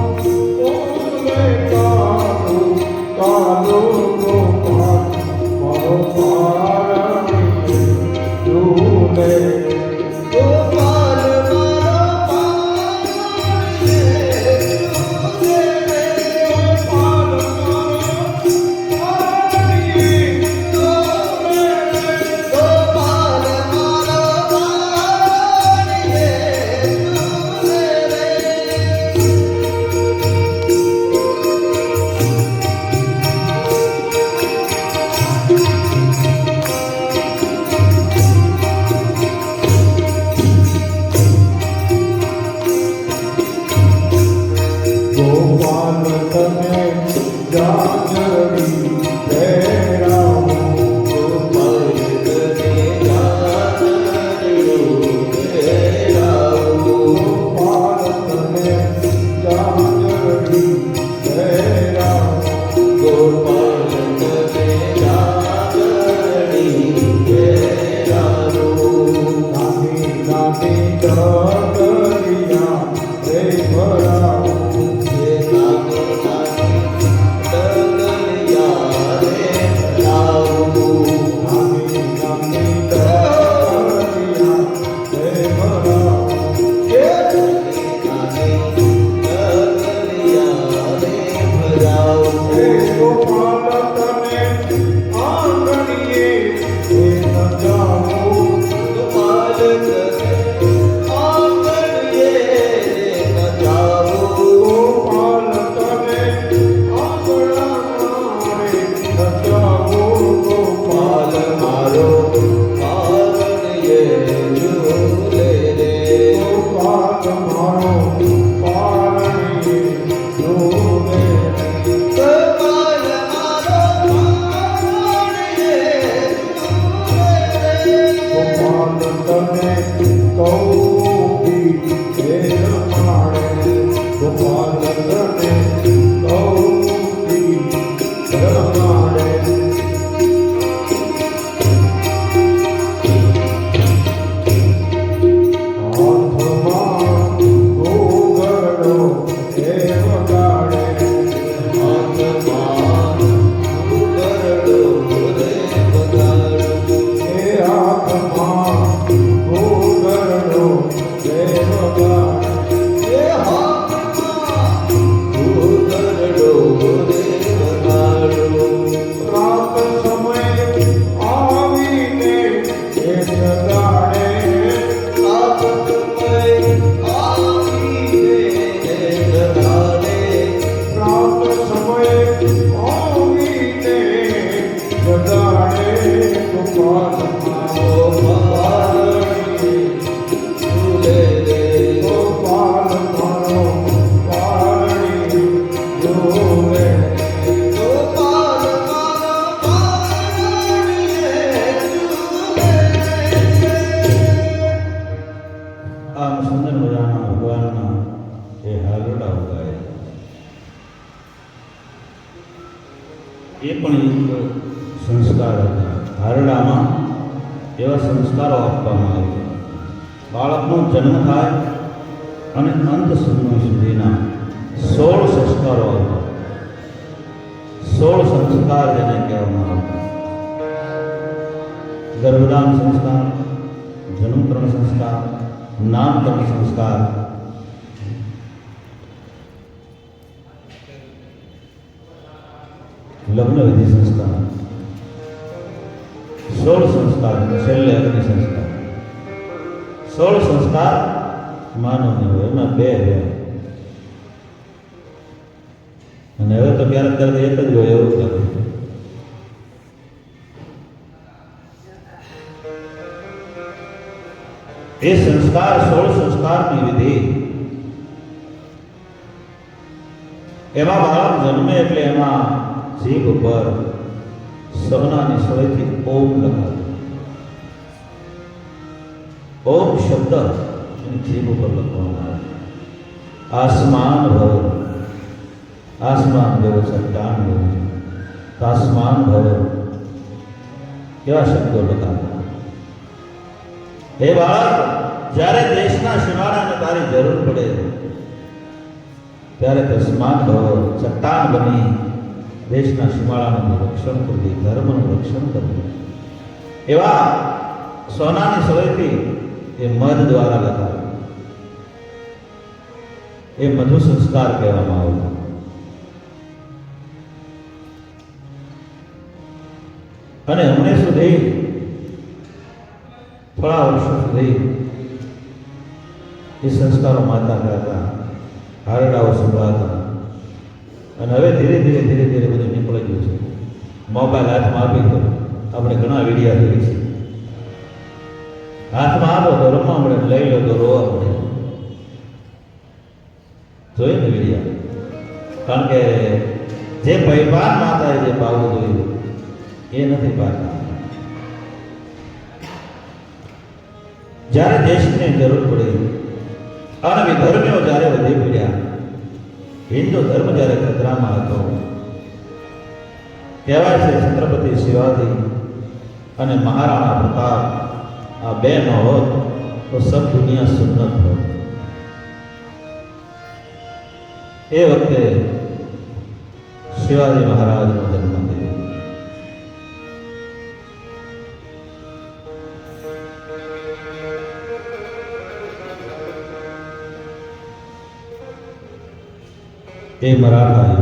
બોલે કાળું કાળું ગોપાલ મારો પારણીએ ઝૂલે ગોપાલ મારો પાલને ઝૂલે ગોપાલ મારો પારણીએ ઝૂલે ગોપાલ મારો પાલને ઝૂલે ગોપાલ તને જાજરી પહેરાવું ગોપાલ તને જાનરીઓ પહેરાવું ગોપાલ તને જાજરી પહેરાવું ગોપાલ તને જાનરી પહેરાવું નાની નાની ડગરિયા રે ભરાવું એ નાની નાની ડગલિયા રે ભરાવું નાની નાની ડગરિયા રે ભરાવું એ નાની ડગલિયા રે ભરાવું હે ગોપાલ તને આંગણીએ એ ન જાવું ગોપાલ તને આંગણીએ ન જાવું ગોપાલ તને આંગણામાં ન જાવું ગોપાલ પાલ મારો પાલનીએ ઝૂલે રે ગોપાલ મારો પારણીએ ઝૂલે ગોપાલ મારો પાલનીએ ઝૂલે ગોપાલ તને કૌપી હે રમાડે ગોપાલ તને કૌપી રમાડે હાથમાં ઘૂંઘરો એ વગાડે હાથમાં ઘૂંઘરડો રે વગાડો એ હાથમાં ઘૂંઘરો એ વગાડે એ હાથમાં ઘૂંઘરડો રે વગાડો રાત સમય આવીને એ જગાડે રાત સમય આવીને જગાડે રાત સમય આવીને જગાડે ગોપાલ મારો પારણીએ ઝૂલે રે ગોપાલ મારો પારણીએ ઝૂલે ગોપાલ મારો પાલનીએ ઝૂલે આમ સુંદર મજાના ભગવાનના એ હાલરડાઓ ગાય એ પણ એક સંસ્કાર હતા. હારડામાં એવા સંસ્કારો આપવામાં આવ્યા. બાળકનો જન્મ થાય અને અંત સમય સુધીના 16 સંસ્કારો હતા. 16 સંસ્કાર જેને કહેવામાં આવતા. ગર્ભદાન સંસ્કાર, જન્મકરણ સંસ્કાર, નામકરણ સંસ્કાર, લગ્ન વિધિ સંસ્કાર, 16 સંસ્કાર, છેલ્લે અગ્નિ સંસ્કાર. 16 સંસ્કાર માનવને હોય, એમાં 2 હોય. અને હવે તો ક્યારેક ક્યારેક એક જ હોય એવું કરે. એ સંસ્કાર 16 સંસ્કારની વિધિ, એમાં બાળક જન્મે એટલે એમાં જીભ ઉપર સોનાની સળીથી ઓમ લખાય. ઓમ શબ્દ એની જીભ ઉપર લખવામાં આવે. આસમાન ભવ, આસમાન ભવ, ચટ્ટાન ભવ, તાસમાન ભવ, એવા શબ્દો લખાતા. હે બાળક, જ્યારે દેશના સીમાડાને તારી જરૂર પડે ત્યારે તસ્માન ભવ, ચટ્ટાન બની દેશના સીમાડાનું રક્ષણ કરવી, ધર્મનું રક્ષણ કરવું. એવા સોનાની સળીથી એ મધ દ્વારા લખાય. એ મધુ સંસ્કાર કહેવામાં આવે. અને હમણાં સુધી થોડા વર્ષો સુધી એ સંસ્કારો માતા કરતા, હારડાઓ સંભળાતા. અને હવે ધીરે ધીરે બધું નીકળી ગયું છે. મોબાઈલ હાથમાં આપી તો આપણે ઘણા વિડીયા જોઈએ છે. હાથમાં આપો તો રમવા મળે, લઈ લો તો રોવા મળે. જોઈએ ને વિડીયા? કારણ કે જે પૈપાન માતાએ જે પાવું જોઈએ એ નથી પાતા. જ્યારે દેશને જરૂર પડી અને વિધર્મીઓ જ્યારે વધી પડ્યા, હિન્દુ ધર્મ જ્યારે ખતરામાં હતો, કહેવાય છે છત્રપતિ શિવાજી અને મહારાણા પ્રતાપ આ 2 ન હોત તો સબ દુનિયા સુન્નત હોત. એ વખતે શિવાજી મહારાજનો જન્મ થયો. એ મરાઠા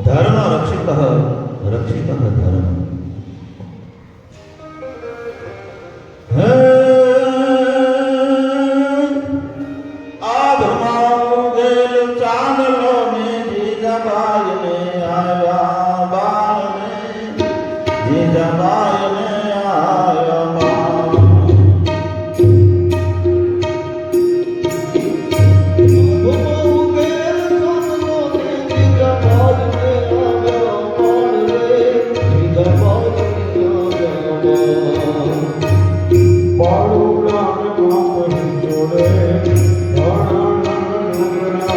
ધર્મ રક્ષિત ધર્મ. આ ધર્માવું ગેલ ચાંદલો ને જીજાબાઈ ને આવ્યા બાળ ને, જીજાબાઈ ને આવ્યા બાળ. બાળુડાને માતરી જોડે, ઘણા ડુંગરા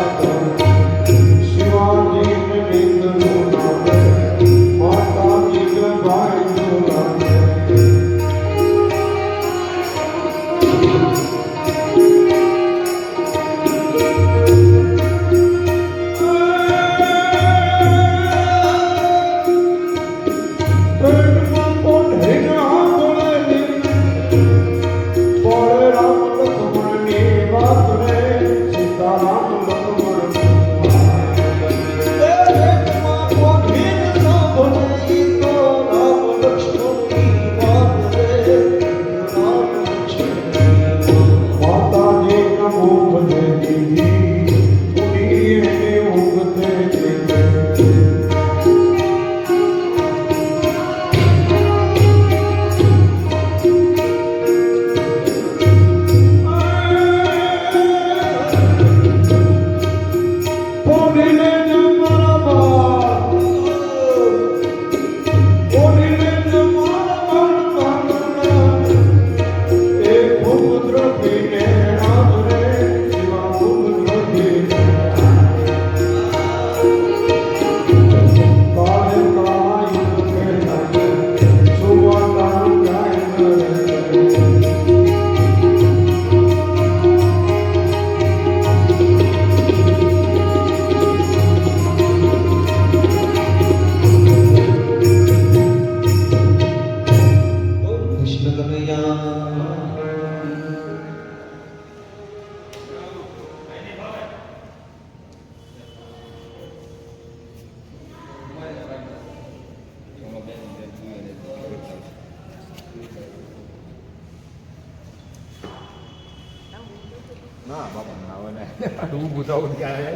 ના બાપા ના આવે ને ઊભું થવું ક્યારે